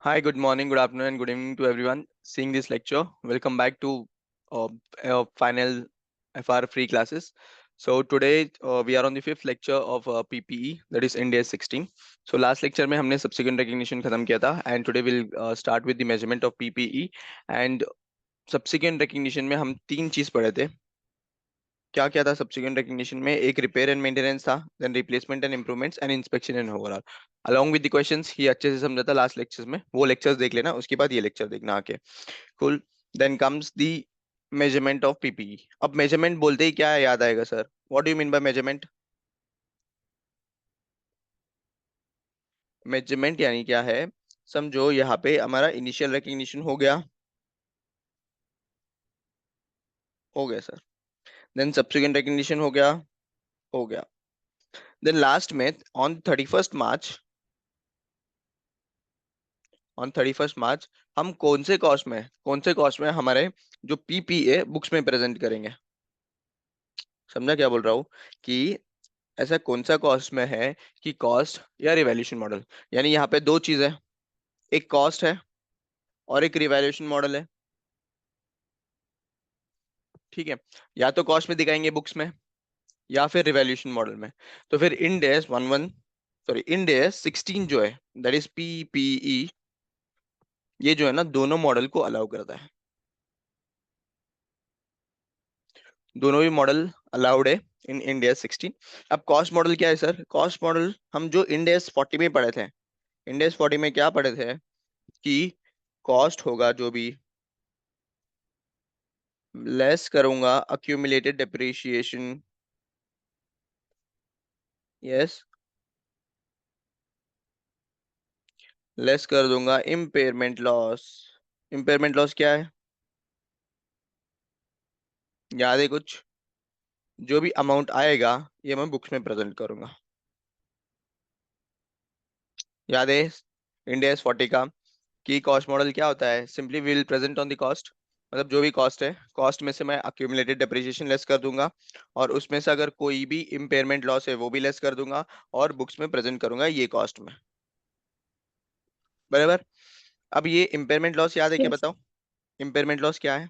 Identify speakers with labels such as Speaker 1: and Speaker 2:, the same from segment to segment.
Speaker 1: Hi, good morning, good afternoon, and good evening to everyone seeing this lecture. Welcome back to uh, final FR free classes. So today we are on the fifth lecture of PPE, that is India 16. So last lecture में हमने subsequent recognition खत्म किया था, and today we'll start with the measurement of PPE. And subsequent recognition में हम तीन चीज पढ़े थे. क्या क्या था सब्सिक्वेंट रिकग्निशन में? एक रिपेयर एंड मेंटेनेंस था, then replacement and improvements and inspection and overall along with the questions. ये अच्छे से समझा था लास्ट लेक्चर्स में, वो लेक्चर्स देख लेना, उसके बाद ये लेक्चर देखना आके. Cool. Then comes the measurement of PPE. अब मेजरमेंट बोलते ही क्या याद आएगा sir? What do you mean by measurement? Measurement यानी क्या है? समझो यहाँ पे हमारा इनिशियल रिकग्निशन हो गया सर. देन सब्सिक्वेंट रिकग्निशन हो गया. देन लास्ट में ऑन 31st मार्च हम कौन से कॉस्ट में हमारे जो पीपीए बुक्स में प्रेजेंट करेंगे? समझा क्या बोल रहा हूँ? कि ऐसा कौन सा कॉस्ट में है कि कॉस्ट या रिवैल्यूएशन मॉडल, यानी यहाँ पे दो चीज है, एक कॉस्ट है और एक रिवैल्यूएशन मॉडल है. ठीक है. या तो कॉस्ट में दिखाएंगे बुक्स में, या फिर रिवैल्यूएशन मॉडल में. तो फिर इंड एस 16 जो है, दैट इज पीपीई, ये जो है ना दोनों मॉडल को अलाउ करता है. दोनों ही मॉडल अलाउड है इन इंडिया 16. अब कॉस्ट मॉडल क्या है सर? कॉस्ट मॉडल हम जो इंडिया 40 में पढ़े थे, इंडिया 40 में क्या पढ़े थे? कि कॉस्ट होगा जो भी, लेस करूंगा अक्यूमुलेटेड डेप्रिसिएशन. यस. लेस कर दूंगा इम्पेयरमेंट लॉस. इम्पेयरमेंट लॉस क्या है? याद है कुछ? जो भी अमाउंट आएगा ये मैं बुक्स में प्रेजेंट करूंगा. याद है इंडिया 40 का की कॉस्ट मॉडल क्या होता है? Simply will present on the cost, मतलब जो भी कॉस्ट है, कॉस्ट में से मैं अक्यूमुलेटेड डेप्रिसिएशन लेस कर दूंगा, और उसमें से अगर कोई भी इम्पेयरमेंट लॉस है वो भी लेस कर दूंगा, और बुक्स में प्रेजेंट करूंगा ये कॉस्ट में. बराबर. अब ये इम्पेयरमेंट लॉस याद है क्या?
Speaker 2: यस।
Speaker 1: बताओ. इम्पेयरमेंट लॉस क्या है?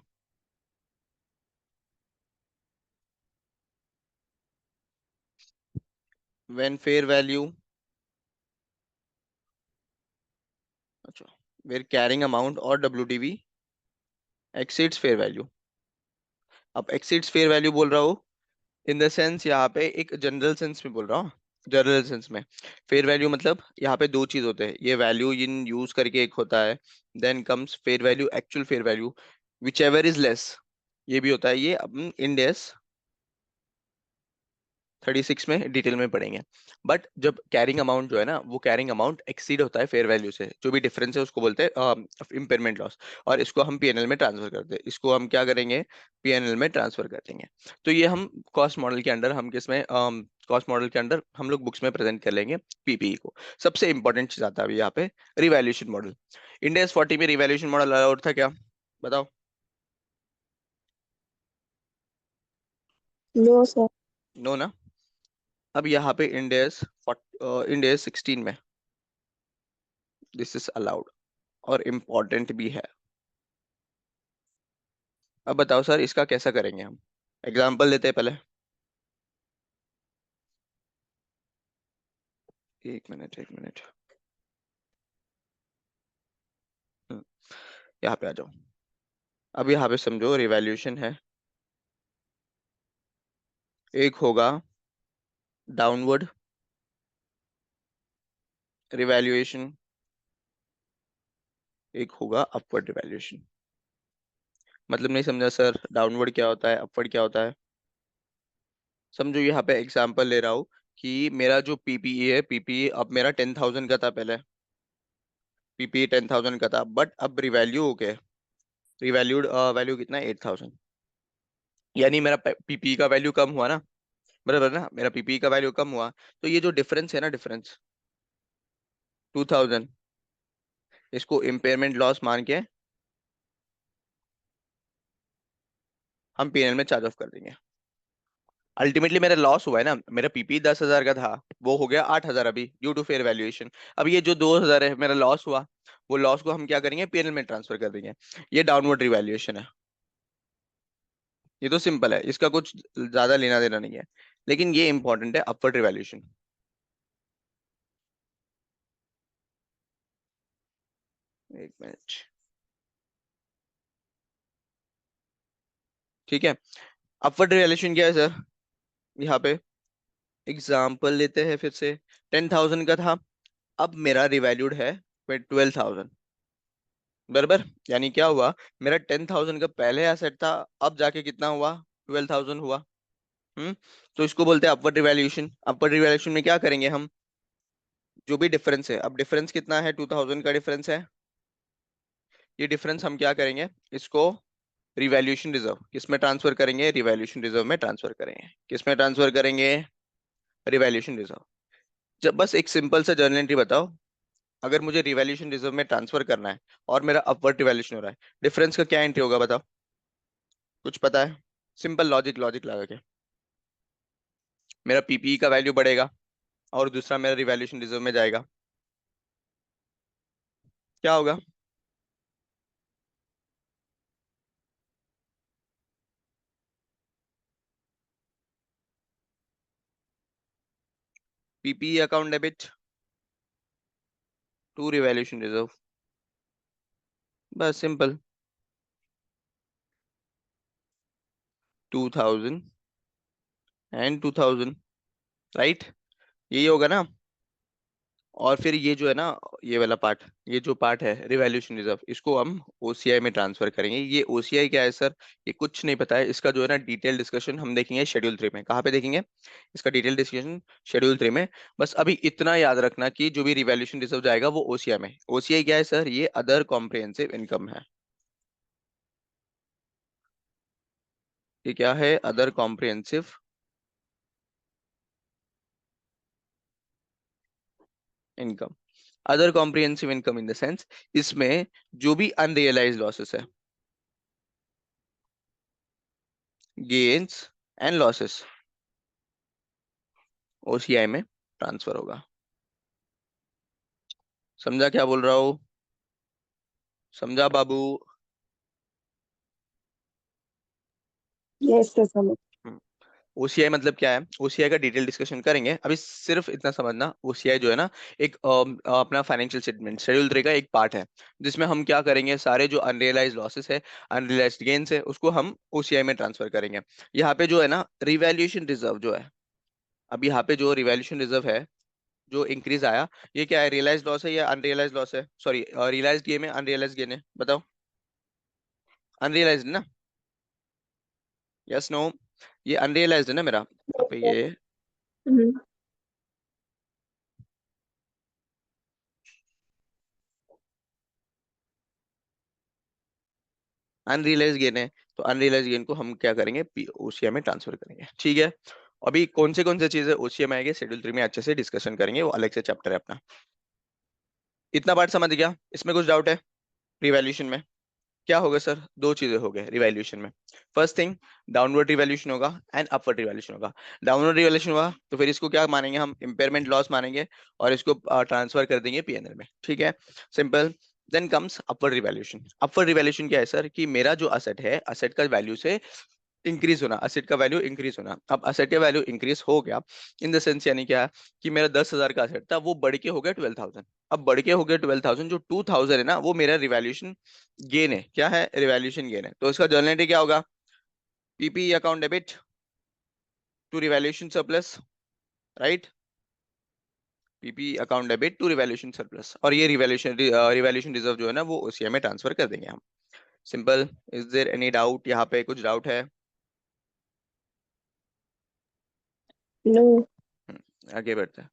Speaker 1: व्हेन फेयर वैल्यू, अच्छा, वेर कैरिंग अमाउंट और डब्ल्यूडीवी एक्सीड्स फेयर वैल्यू. अब एक्सीड्स फेयर वैल्यू बोल रहा हूँ इन द सेंस, यहाँ पे एक जनरल सेंस में बोल रहा हूँ. जनरल सेंस में फेयर वैल्यू मतलब यहाँ पे दो चीज होते हैं, ये वैल्यू इन यूज करके एक होता है, then comes fair value, actual fair value, whichever is less, ये भी होता है. ये अपन इंडेस 36 में डिटेल में पढ़ेंगे. बट जब कैरिंग अमाउंट जो है ना, वो कैरिंग अमाउंट एक्सीड होता है फेयर वैल्यू से, जो भी डिफरेंस है उसको बोलते हैं इम्पेयरमेंट लॉस. और इसको हम पीएनएल में ट्रांसफर करते हैं, इसको हम क्या करेंगे? पीएनएल में ट्रांसफर कर देंगे. तो ये हम कॉस्ट मॉडल के अंडर, हम किसमें, कॉस्ट मॉडल के अंडर हम लोग बुक्स में प्रेजेंट कर लेंगे पीपीई को. सबसे इंपॉर्टेंट चीज आता है अभी यहाँ पे, रिवैल्यूएशन मॉडल. इंडेस 40 में रिवैल्यूएशन मॉडल अलाउड था क्या? बताओ.
Speaker 2: No sir.
Speaker 1: नो ना. अब यहाँ पे इंडेस 16 में दिस इज अलाउड और इम्पोर्टेंट भी है. अब बताओ सर इसका कैसा करेंगे हम? एग्जाम्पल लेते हैं पहले. एक मिनट, एक मिनट. हम्म, यहाँ पे आ जाओ. अब यहाँ पे समझो रिवैल्यूएशन है, एक होगा डाउनवर्ड रिवैल्यूएशन, एक होगा अपवर्ड रिवैल्यूएशन. मतलब नहीं समझा सर, डाउनवर्ड क्या होता है, अपवर्ड क्या होता है? समझो यहाँ पे एग्जाम्पल ले रहा हूँ कि मेरा जो पीपीई है, पीपीई अब मेरा 10,000 का था पहले, पीपीई 10,000 का था, बट अब रिवैल्यू हो गया, रिवैल्यूड वैल्यू कितना है? 8,000. यानी मेरा पीपीई का वैल्यू कम हुआ ना, बराबर ना, मेरा पीपीई का वैल्यू कम हुआ. तो ये जो डिफरेंस है ना, डिफरेंस 2,000, इसको इम्पेयरमेंट लॉस मान के हम पीएनएल में चार्ज ऑफ कर देंगे. अल्टीमेटली मेरा लॉस हुआ है ना, मेरा पीपीई 10,000 का था, वो हो गया 8,000 अभी ड्यू टू फेयर वैल्यूएशन. अब ये जो 2,000 है मेरा लॉस हुआ, वो लॉस को हम क्या करेंगे, पीएनएल में ट्रांसफर कर देंगे। ये डाउनवर्ड रिवैल्यूएशन है। ये तो सिंपल है, इसका कुछ ज्यादा लेना देना नहीं है। लेकिन ये इंपॉर्टेंट है, अपवर्ड रिवैल्यूएशन। एक मिनट। ठीक है, अपवर्ड रिवैल्यूएशन क्या है सर? यहाँ पे एग्जाम्पल लेते हैं फिर से। 10,000 का था, अब मेरा रिवैल्यूड है 12,000। बराबर, यानी क्या हुआ, मेरा 10,000 का पहले एसेट था, अब जाके कितना हुआ, 12,000 हुआ। हम्म। तो इसको बोलते हैं अपवर्ड रिवैल्यूएशन। अपवर्ड रिवैल्यूएशन में क्या करेंगे हम, जो भी डिफरेंस है, अब डिफरेंस कितना है, 2,000 का डिफरेंस है। ये डिफरेंस हम क्या करेंगे, इसको रिवैल्यूएशन रिजर्व किस में ट्रांसफर करेंगे, रिवैल्यूएशन रिजर्व में ट्रांसफर करेंगे। किस में ट्रांसफर करेंगे, रिवैल्यूएशन रिजर्व। जब बस एक सिंपल सा जर्नल एंट्री बताओ, अगर मुझे रिवैल्यूएशन रिजर्व में ट्रांसफर करना है और मेरा अपवर्ड रिवैल्यूएशन हो रहा है, डिफरेंस का क्या एंट्री होगा बताओ, कुछ पता है? सिंपल लॉजिक लॉजिक लगा के, मेरा पीपीई का वैल्यू बढ़ेगा और दूसरा मेरा रिवैल्यूएशन रिजर्व में जाएगा, क्या होगा? PPE account debit to revaluation reserve, बस सिंपल। 2,000 एंड 2,000, राइट, यही होगा ना। और फिर ये जो है ना, ये वाला पार्ट, ये जो पार्ट है रिवैल्यूएशन रिजर्व, इसको हम ओसीआई में ट्रांसफर करेंगे। ये ओसीआई क्या है सर, ये कुछ नहीं पता है, इसका जो है ना डिटेल डिस्कशन हम देखेंगे शेड्यूल 3 में। कहाँ पे देखेंगे इसका डिटेल डिस्कशन, शेड्यूल 3 में। बस अभी इतना याद रखना कि जो भी रिवैल्यूएशन रिजर्व जाएगा वो ओसीआई में। ओसीआई क्या है सर, ये अदर कॉम्प्रिहेंसिव इनकम है। ये क्या है, other comprehensive income. Other comprehensive income in the sense, इसमें जो भी अनरियलाइज्ड लॉसेस है, गेन्स एंड लॉसेस, ओसीआई में ट्रांसफर होगा। समझा क्या बोल रहा हूँ? समझा बाबू?
Speaker 2: यस सर समझ।
Speaker 1: ओसीआई मतलब क्या है, ओसीआई का डिटेल डिस्कशन करेंगे। अभी सिर्फ इतना समझना, ओसीआई जो है ना, एक अपना फाइनेंशियल स्टेटमेंट शेड्यूल 3 का एक पार्ट है, जिसमें हम क्या करेंगे, सारे जो अनरियलाइज लॉसेस है, अनरियलाइज्ड गेन्स है, उसको हम ओसीआई में ट्रांसफर करेंगे। यहाँ पे जो है ना रिवैल्यूएशन रिजर्व जो है, अब यहाँ पे जो रिवैल्यूएशन रिजर्व है, जो इंक्रीज आया, ये क्या है, रियलाइज लॉस है या अनरियलाइज लॉस है, सॉरी रियलाइज गेन है अनरियलाइज गेन है, बताओ? अनरियलाइज ना, यस नो? ये अनरियलाइज्ड है ना मेरा, यहाँ पे ये
Speaker 2: हम्म।
Speaker 1: अनरियलाइज गेन है। तो अनरियलाइज गेन को हम क्या करेंगे, ओसीआई में ट्रांसफर करेंगे, ठीक है। अभी कौन से चीजें ओसीआई में आएंगे, शेड्यूल 3 में अच्छे से डिस्कशन करेंगे, वो अलग से चैप्टर है अपना। इतना पार्ट समझ गया? इसमें कुछ डाउट है? रिवैल्यूएशन में क्या होगा सर, दो चीजें हो गए रिवैल्यूएशन में। फर्स्ट थिंग, डाउनवर्ड रिवैल्यूएशन होगा एंड अपवर्ड रिवैल्यूएशन होगा। डाउनवर्ड रिवैल्यूएशन हुआ तो फिर इसको क्या मानेंगे हम, इम्पेयरमेंट लॉस मानेंगे, और इसको ट्रांसफर कर देंगे पीएनएल में, ठीक है, simple. Then comes upward revaluation. Upward revaluation क्या है सर, कि मेरा जो असेट है, असेट का वैल्यू से इंक्रीज होना, असेट का वैल्यू इंक्रीज होना। अब असेट का वैल्यू इंक्रीज हो गया इन द सेंस, यानी क्या, कि मेरा 10,000 का असेट था, वो बढ़ के हो गया 12,000। अब बढ़ के हो गया 12,000, जो 2,000 है ना, वो मेरा रिवैल्यूएशन गेन है। क्या है, रिवैल्यूएशन गेन है। तो इसका जर्नल एंट्री क्या होगा, PP account debit to revaluation surplus, right, PP account debit to revaluation surplus. और ये रिवैल्यूएशन रिजर्व जो है ना, वो ओसीआई में ट्रांसफर कर देंगे हम। Simple. Is there any doubt, यहाँ पे कुछ डाउट है?
Speaker 2: नो।
Speaker 1: आगे बढ़ते हैं।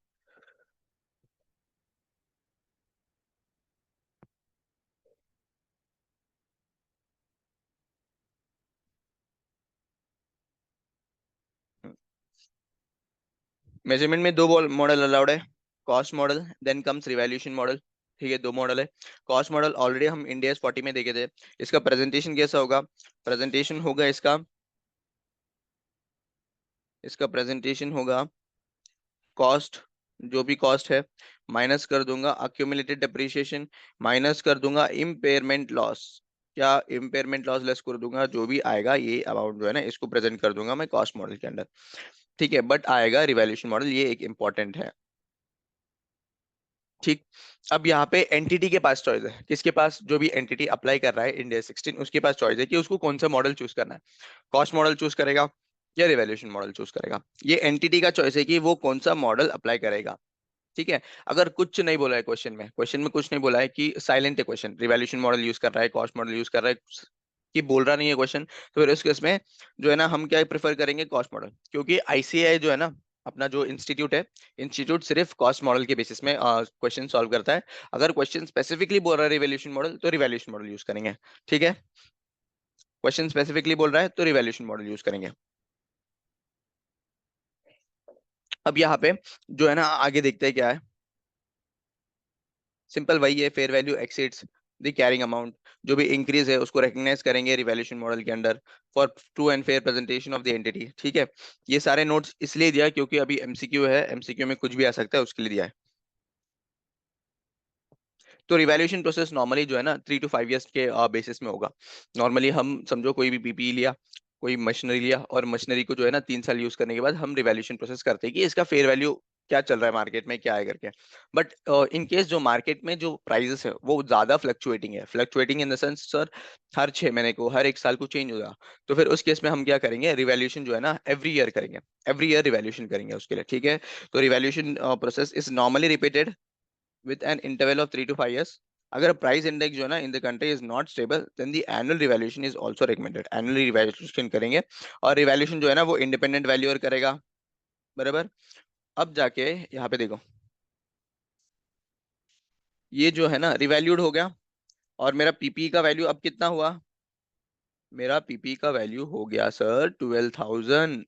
Speaker 1: मेजरमेंट में दो मॉडल अलाउड है, cost model then comes revaluation model. ठीक है, दो मॉडल है। कॉस्ट मॉडल ऑलरेडी हम इंडिया 40 में देखे थे। इसका प्रेजेंटेशन कैसा होगा, प्रेजेंटेशन होगा इसका, इसका प्रेजेंटेशन होगा कॉस्ट, जो भी कॉस्ट है माइनस कर दूंगा अक्यूमुलेटेड डेप्रिसिएशन, माइनस कर दूंगा इम्पेयरमेंट लॉस, क्या इम्पेयरमेंट लॉस लेस कर दूंगा, जो भी आएगा ये अमाउंट जो है ना इसको प्रेजेंट कर दूंगा मैं कॉस्ट मॉडल के अंदर। ठीक है, बट आएगा रिवैल्यूएशन मॉडल, ये एक इंपॉर्टेंट है। ठीक। अब यहाँ पे एंटिटी के पास चॉइस है, किसके पास, जो भी एंटिटी अप्लाई कर रहा है इंडिया 16 उसके पास चॉइस है कि उसको कौन सा मॉडल चूज करना है, कॉस्ट मॉडल चूज करेगा या रिवैल्यूएशन मॉडल चूज करेगा। ये एंटिटी का चॉइस है कि वो कौन सा मॉडल अप्लाई करेगा। ठीक है। अगर कुछ नहीं बोला है क्वेश्चन में कुछ नहीं बोला है कि साइलेंट है क्वेश्चन, रिवैल्यूएशन मॉडल यूज कर रहा है कॉस्ट मॉडल यूज कर रहा है कि बोल रहा नहीं है क्वेश्चन, तो फिर उस केस में जो है ना हम क्या प्रेफर करेंगे, कॉस्ट मॉडल, क्योंकि आईसीएआई जो है ना अपना जो इंस्टीट्यूट है, इंस्टीट्यूट सिर्फ कॉस्ट मॉडल के बेसिस में क्वेश्चन सॉल्व करता है। अगर क्वेश्चन स्पेसिफिकली बोल रहा है रिवैल्यूएशन मॉडल तो रिवैल्यूएशन मॉडल यूज करेंगे। ठीक है, क्वेश्चन स्पेसिफिकली बोल रहा है तो रिवैल्यूएशन मॉडल यूज करेंगे। अब यहाँ पे जो है ना आगे देखते हैं क्या है, सिंपल वही है, fair value exceeds the carrying amount, जो भी इंक्रीज है उसको रिकग्नाइज करेंगे रिवैल्यूएशन मॉडल के under for true and fair presentation of the entity. ठीक है, ये सारे नोट्स इसलिए दिया क्योंकि अभी एमसीक्यू है, एमसीक्यू में कुछ भी आ सकता है उसके लिए दिया है। तो रिवैल्यूएशन प्रोसेस नॉर्मली जो है ना 3 to 5 years के बेसिस में होगा। नॉर्मली हम समझो कोई भी पीपीई लिया, कोई मशीनरी लिया, और मशीनरी को जो है ना 3 साल यूज करने के बाद हम रिवैल्यूएशन प्रोसेस करते हैं कि इसका फेयर वैल्यू क्या चल रहा है मार्केट में, क्या है करके। बट इन केस जो मार्केट में जो प्राइसेस है वो ज्यादा फ्लक्चुएटिंग है, fluctuating in the sense sir हर 6 महीने को, हर 1 साल को चेंज होगा, तो फिर उस केस में हम क्या करेंगे, रिवैल्यूएशन जो है ना एवरी ईयर करेंगे, एवरी ईयर रिवैल्यूएशन करेंगे उसके लिए। ठीक है, तो revaluation process is normally repeated with an interval of 3 to 5 years. अगर प्राइस इंडेक्स जो है ना in the country is not stable then the annual revaluation is also recommended, annually revaluation करेंगे, और रिवैल्यूएशन जो है ना वो इंडिपेंडेंट वैल्यूअर करेगा। बराबर। अब जाके यहाँ पे देखो, ये जो है ना रिवैल्यूड हो गया, और मेरा पीपी का वैल्यू अब कितना हुआ, मेरा पीपी का वैल्यू हो गया सर 12,000,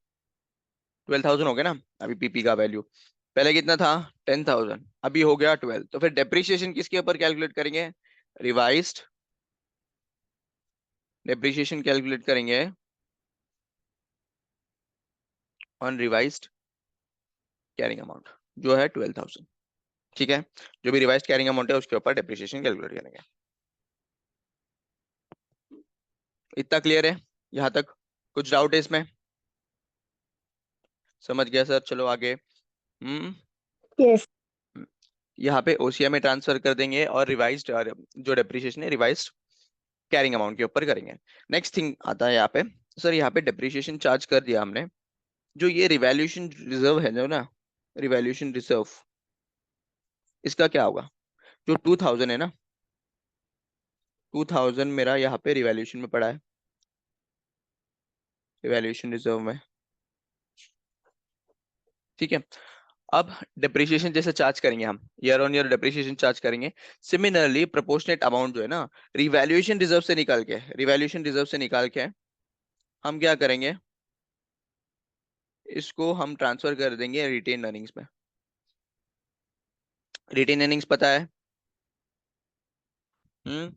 Speaker 1: 12,000 हो गया ना अभी पीपी का वैल्यू। पहले कितना था, 10,000, अभी हो गया 12, तो फिर डेप्रिसिएशन किसके ऊपर कैलकुलेट करेंगे, रिवाइज्ड डेप्रिसिएशन कैलकुलेट करेंगे ऑन रिवाइज्ड कैरिंग अमाउंट जो है 12,000। ठीक है, जो भी रिवाइज्ड कैरिंग अमाउंट है उसके ऊपर डेप्रिसिएशन कैलकुलेट करेंगे। इतना क्लियर है यहाँ तक, कुछ डाउट है इसमें, समझ गया सर, चलो आगे। हम्म।
Speaker 2: yes,
Speaker 1: यहाँ पे ओसीआई में ट्रांसफर कर देंगे और रिवाइज्ड जो डेप्रिसिएशन है रिवाइज्ड कैरिंग अमाउंट के ऊपर करेंगे। नेक्स्ट थिंग आता है यहाँ पे, सर यहाँ पे डेप्रिसिएशन चार्ज कर दिया हमने, जो ये रिवैल्यूएशन रिजर्व है जो ना, रिवैल्यूएशन रिजर्व, इसका क्या होगा, जो 2,000 है ना, 2,000 मेरा यहाँ पे रिवैल्यूएशन में पड़ा है, रिवैल्यूएशन रिजर्व में। ठीक है, अब डिप्रिसिएशन जैसे चार्ज करेंगे हम, year on year depreciation charge करेंगे, सिमिलरली प्रोपोर्शनेट अमाउंट जो है ना रिवैल्यूएशन रिजर्व से निकाल के, रिवैल्यूएशन रिजर्व से निकाल के हम क्या करेंगे, इसको हम ट्रांसफर कर देंगे रिटेन अर्निंग्स में। रिटेन अर्निंग्स पता है, हम्म,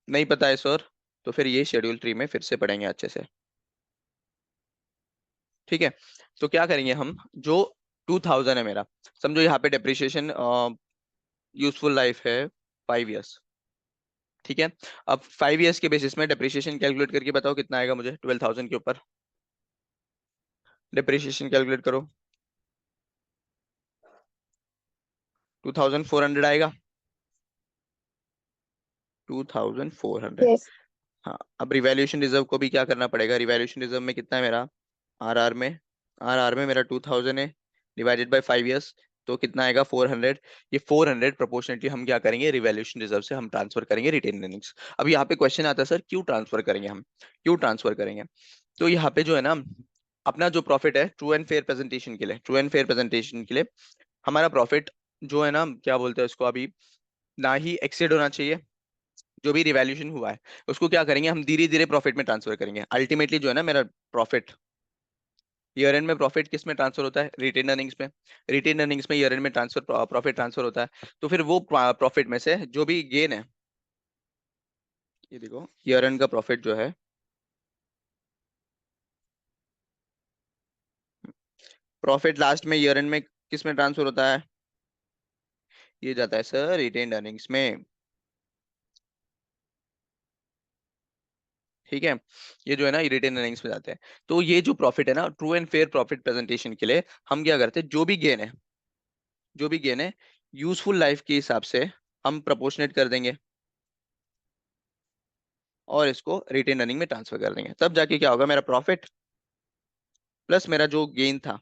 Speaker 1: नहीं पता है सर, तो फिर ये शेड्यूल 3 में फिर से पढ़ेंगे अच्छे से। ठीक है, तो क्या करेंगे हम, जो 2,000 है मेरा, समझो यहाँ पे डिप्रिसिएशन यूजफुल लाइफ है 5 years। ठीक है, अब 5 years के बेसिस में डिप्रिसिएशन कैलकुलेट करके बताओ कितना आएगा मुझे 12,000 के ऊपर, डिप्रिसिएशन कैलकुलेट करो, 2,400 आएगा, 2,400।
Speaker 2: yes,
Speaker 1: हाँ, अब रिवैल्यूएशन रिजर्व को भी क्या करना पड़ेगा, रिवैल्यूएशन रिजर्व में कितना है मेरा, आरआर में, आरआर में मेरा 2,000 है, डिवाइडेड बाय 5 years, तो कितना आएगा 400। ये 400 प्रोपोर्शनेटली हम क्या करेंगे, रिवैल्यूएशन रिजर्व से हम ट्रांसफर करेंगे रिटेन अर्निंग्स। अब यहाँ पे क्वेश्चन आता है सर क्यों ट्रांसफर करेंगे हम, क्यों ट्रांसफर करेंगे, तो यहाँ पे जो है ना अपना जो प्रॉफिट है ट्रू एंड फेयर प्रेजेंटेशन के लिए, ट्रू एंड फेयर प्रेजेंटेशन के लिए हमारा प्रॉफिट जो है ना क्या बोलते हैं उसको अभी, ना ही एक्सेड होना चाहिए, जो भी रिवैल्यूएशन हुआ है उसको क्या करेंगे हम धीरे धीरे प्रॉफिट में ट्रांसफर करेंगे, अल्टीमेटली जो है ना मेरा प्रॉफिट, ईयर एंड में प्रॉफिट किस में ट्रांसफर होता है, रिटेन अर्निंग्स में, रिटेन अर्निंग्स में ईयर एंड में ट्रांसफर प्रॉफिट ट्रांसफर होता है, तो फिर वो प्रॉफिट में से जो भी गेन है, ये देखो ईयर एंड का प्रॉफिट जो है, प्रॉफिट लास्ट में ईयर एंड में किस में ट्रांसफर होता है, ये जाता है सर रिटेन्ड अर्निंग्स में। ठीक है, ये जो है ना रिटेन अर्निंग्स में जाते हैं। तो ये जो प्रॉफिट है ना, true and fair profit presentation के लिए हम क्या करते हैं, जो भी गेन है, जो भी गेन है, यूजफुल लाइफ के हिसाब से हम प्रोपोर्शनेट कर देंगे और इसको रिटेन अर्निंग में ट्रांसफर कर देंगे। तब जाके क्या होगा, मेरा प्रॉफिट प्लस मेरा जो गेन था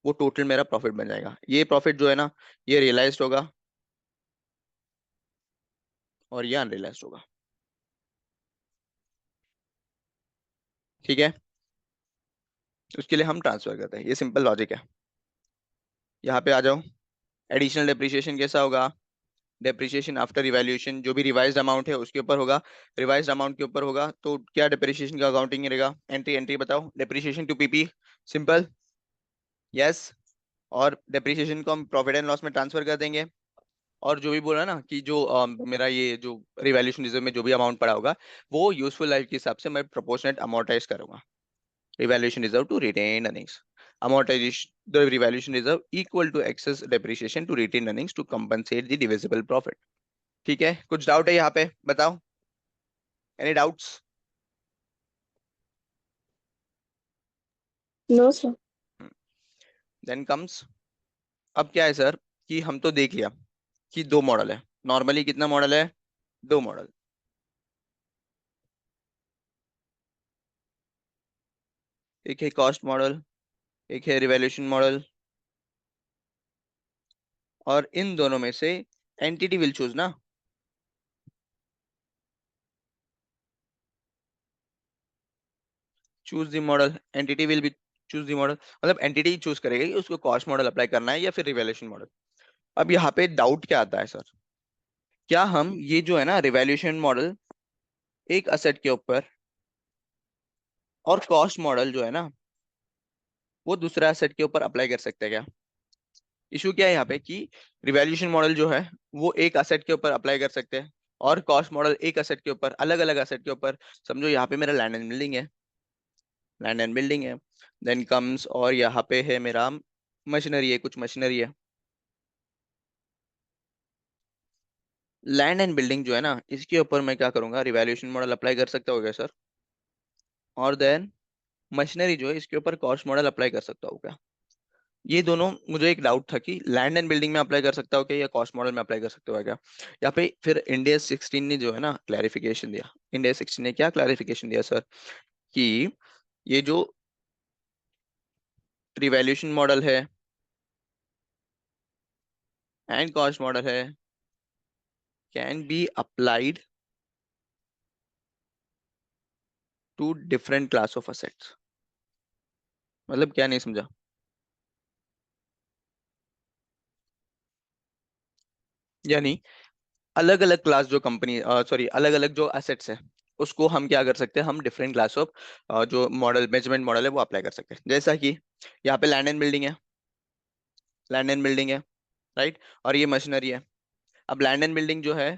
Speaker 1: वो टोटल मेरा प्रॉफिट बन जाएगा। ये प्रॉफिट जो है ना, ये रियलाइज्ड होगा और ये अनरियलाइज्ड होगा। ठीक है, उसके लिए हम ट्रांसफर करते हैं, ये सिंपल लॉजिक है। यहाँ पे आ जाओ। एडिशनल डेप्रिसिएशन कैसा होगा, डेप्रिसिएशन आफ्टर इवैल्यूएशन, जो भी रिवाइज्ड अमाउंट है उसके ऊपर होगा। रिवाइज्ड अमाउंट के ऊपर होगा तो क्या डेप्रिसिएशन का अकाउंटिंग रहेगा, एंट्री एंट्री बताओ, depreciation to PP, simple, yes. और डेप्रिसिएशन को हम प्रॉफिट एंड लॉस में ट्रांसफर कर देंगे। और जो भी बोला ना कि जो मेरा ये जो रिवैल्यूएशन रिजर्व में जो भी अमाउंट पड़ा होगा वो यूजफुल लाइफ के हिसाब से मैं प्रोपोर्शनेट अमोर्टाइज करूंगा। Revaluation reserve to retain earnings, amortization the revaluation reserve equal to excess depreciation to retained earnings to compensate the divisible profit। ठीक है, कुछ डाउट है यहाँ पे बताओ, any doubts?
Speaker 2: No, sir.
Speaker 1: Then comes, अब क्या है सर कि हम तो देख लिया कि दो मॉडल है, नॉर्मली कितना मॉडल है, दो मॉडल। एक है कॉस्ट मॉडल, एक है रिवैल्यूएशन मॉडल, और इन दोनों में से एंटिटी विल चूज ना, choose the model, entity will be choose the model, मतलब एंटिटी चूज करेगा कि उसको कॉस्ट मॉडल अप्लाई करना है या फिर रिवैल्यूएशन मॉडल। अब यहाँ पे डाउट क्या आता है सर, क्या हम ये जो है ना रिवैल्यूएशन मॉडल एक असेट के ऊपर और कॉस्ट मॉडल जो है ना वो दूसरा असेट के ऊपर अप्लाई कर सकते हैं क्या? इशू क्या है यहाँ पे कि रिवैल्यूएशन मॉडल जो है वो एक असेट के ऊपर अप्लाई कर सकते हैं और कॉस्ट मॉडल एक असेट के ऊपर, अलग अलग असेट के ऊपर। समझो यहाँ पे मेरा लैंड एंड बिल्डिंग है, लैंड एंड बिल्डिंग है, देन कम्स और यहाँ पे है मेरा मशीनरी है, कुछ मशीनरी है। लैंड एंड बिल्डिंग जो है ना इसके ऊपर मैं क्या करूंगा, रिवैल्यूएशन मॉडल अप्लाई कर सकता हूँ क्या सर? और देन मशीनरी जो है इसके ऊपर कॉस्ट मॉडल अप्लाई कर सकता हूँ क्या? ये दोनों मुझे एक डाउट था कि लैंड एंड बिल्डिंग में अप्लाई कर सकता हो क्या या कॉस्ट मॉडल में अप्लाई कर सकते हो क्या। यहाँ पे फिर इंडिया 16 ने जो है ना क्लैरिफिकेशन दिया, इंडिया 16 ने क्या क्लैरिफिकेशन दिया सर कि ये जो रिवैल्यूएशन मॉडल है एंड कॉस्ट मॉडल है can be applied to different class of assets. मतलब क्या, नहीं समझा? यानी अलग अलग क्लास जो कंपनी, सॉरी अलग अलग जो एसेट्स है उसको हम क्या कर सकते हैं, हम डिफरेंट क्लास ऑफ जो मॉडल मेजरमेंट मॉडल है वो अप्लाई कर सकते हैं। जैसा कि यहाँ पे लैंड एंड बिल्डिंग है, लैंड एंड बिल्डिंग है, राइट, और ये मशीनरी है। अब लैंड एंड बिल्डिंग जो है,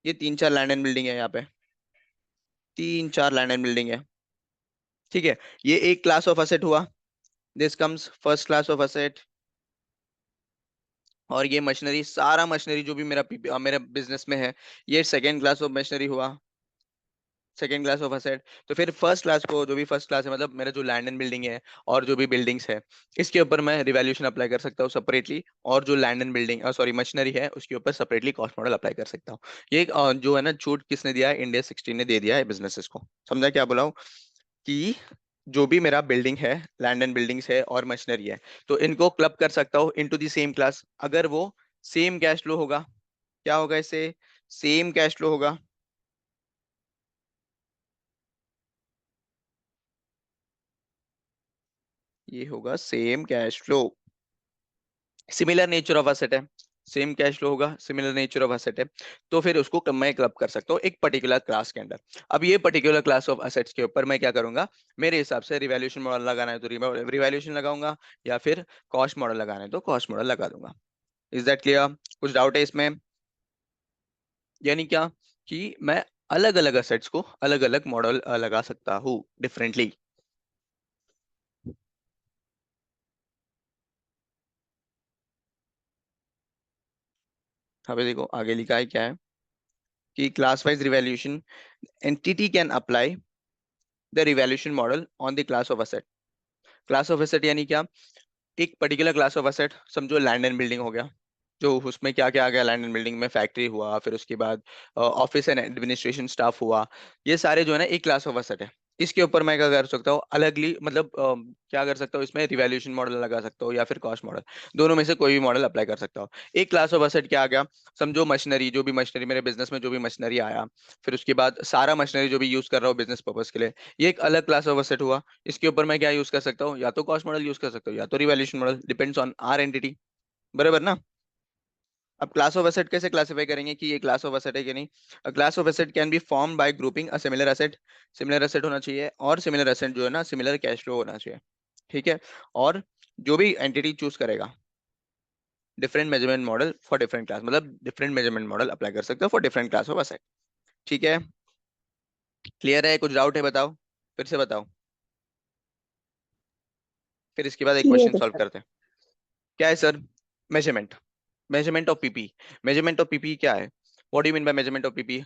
Speaker 1: ये तीन चार लैंड एंड बिल्डिंग है, यहाँ पे तीन चार लैंड एंड बिल्डिंग है। ठीक है, ये एक क्लास ऑफ असेट हुआ, this comes first class of asset. और ये मशीनरी, सारा मशीनरी जो भी मेरा मेरा बिजनेस में है, ये सेकेंड क्लास ऑफ मशीनरी हुआ, सेकेंड क्लास ऑफ असेट। तो फिर फर्स्ट क्लास को, जो भी फर्स्ट क्लास है मतलब मेरा जो लैंड एंड बिल्डिंग है और जो भी बिल्डिंग्स है, इसके ऊपर मैं रिवैल्यूएशन अप्लाई कर सकता हूँ सेपरेटली, और जो land and building sorry machinery है उसके ऊपर सेपरेटली कॉस्ट मॉडल अप्लाई कर सकता हूँ। ये जो है ना छूट किसने दिया है, इंडिया 16 ने दे दिया है बिजनेसेस को। समझा क्या बोला हूँ कि जो भी मेरा बिल्डिंग है, लैंड एंड बिल्डिंग्स है और मशीनरी है, तो इनको क्लब कर सकता हूँ इनटू द सेम क्लास, अगर वो सेम कैश फ्लो होगा। क्या होगा इससे, सेम कैश फ्लो होगा। ये होगा same cash flow, similar nature of asset है, सेम कैश फ्लो होगा, सिमिलर नेचर ऑफ असेट है। तो फिर उसको मैं क्लब कर सकता हूँ एक पर्टिकुलर क्लास के अंदर। अब ये पर्टिकुलर क्लास ऑफ असेट्स के ऊपर मैं क्या करूंगा, मेरे हिसाब से रिवैल्यूएशन मॉडल लगाना है तो रिवैल्यूएशन लगाऊंगा, या फिर कॉस्ट मॉडल लगाना है तो कॉस्ट मॉडल लगा दूंगा। Is that clear? कुछ डाउट है इसमें? यानी क्या कि मैं अलग अलग असेट्स को अलग अलग मॉडल लगा सकता हूँ डिफरेंटली। अभी देखो आगे लिखा है क्या है कि class wise revaluation entity can apply the revaluation model on the class of asset. Class of asset यानी क्या? एक पर्टिकुलर क्लास ऑफ एसेट, समझो लैंड एंड बिल्डिंग हो गया, जो उसमें क्या क्या आ गया, लैंड एंड बिल्डिंग में फैक्ट्री हुआ, फिर उसके बाद ऑफिस एंड एडमिनिस्ट्रेशन स्टाफ हुआ। ये सारे जो है ना एक क्लास ऑफ एसेट है। इसके ऊपर मैं क्या कर सकता हूँ अलगली, मतलब क्या कर सकता हूँ, इसमें रिवैल्यूएशन मॉडल लगा सकता हूँ या फिर कॉस्ट मॉडल, दोनों में से कोई भी मॉडल अप्लाई कर सकता हूँ। एक क्लास ऑफ एसेट क्या आ गया, समझो मशीनरी, जो भी मशीनरी मेरे बिजनेस में जो भी मशीनरी आया, फिर उसके बाद सारा मशीनरी जो भी यूज कर रहा हूँ बिजनेस पर्पज के लिए, ये एक अलग क्लास ऑफ एसेट हुआ। इसके ऊपर मैं क्या यूज कर सकता हूँ, या तो कॉस्ट मॉडल यूज कर सकता हूँ या तो revaluation model, depends on our entity. बराबर ना? अब क्लास ऑफ एसेट कैसे क्लासिफाई करेंगे कि ये क्लास ऑफ एसेट है कि नहीं? Class of asset can be form by grouping a similar asset. Similar asset होना चाहिए, और सिमिलर एसेट जो है ना सिमिलर कैश फ्लो होना चाहिए। ठीक है। और जो भी एंटिटी चूज करेगा, different measurement model for different class, मतलब डिफरेंट मेजरमेंट मॉडल अप्लाई कर सकते हो for different class of asset. ठीक है। क्लियर है? कुछ डाउट है बताओ, फिर से बताओ, फिर इसके बाद एक क्वेश्चन
Speaker 2: क्लियर है
Speaker 1: सॉल्व
Speaker 2: सर।
Speaker 1: करते हैं। क्या है sir? Measurement. Measurement of PP. Measurement of PP क्या है? What do you mean by measurement of PP?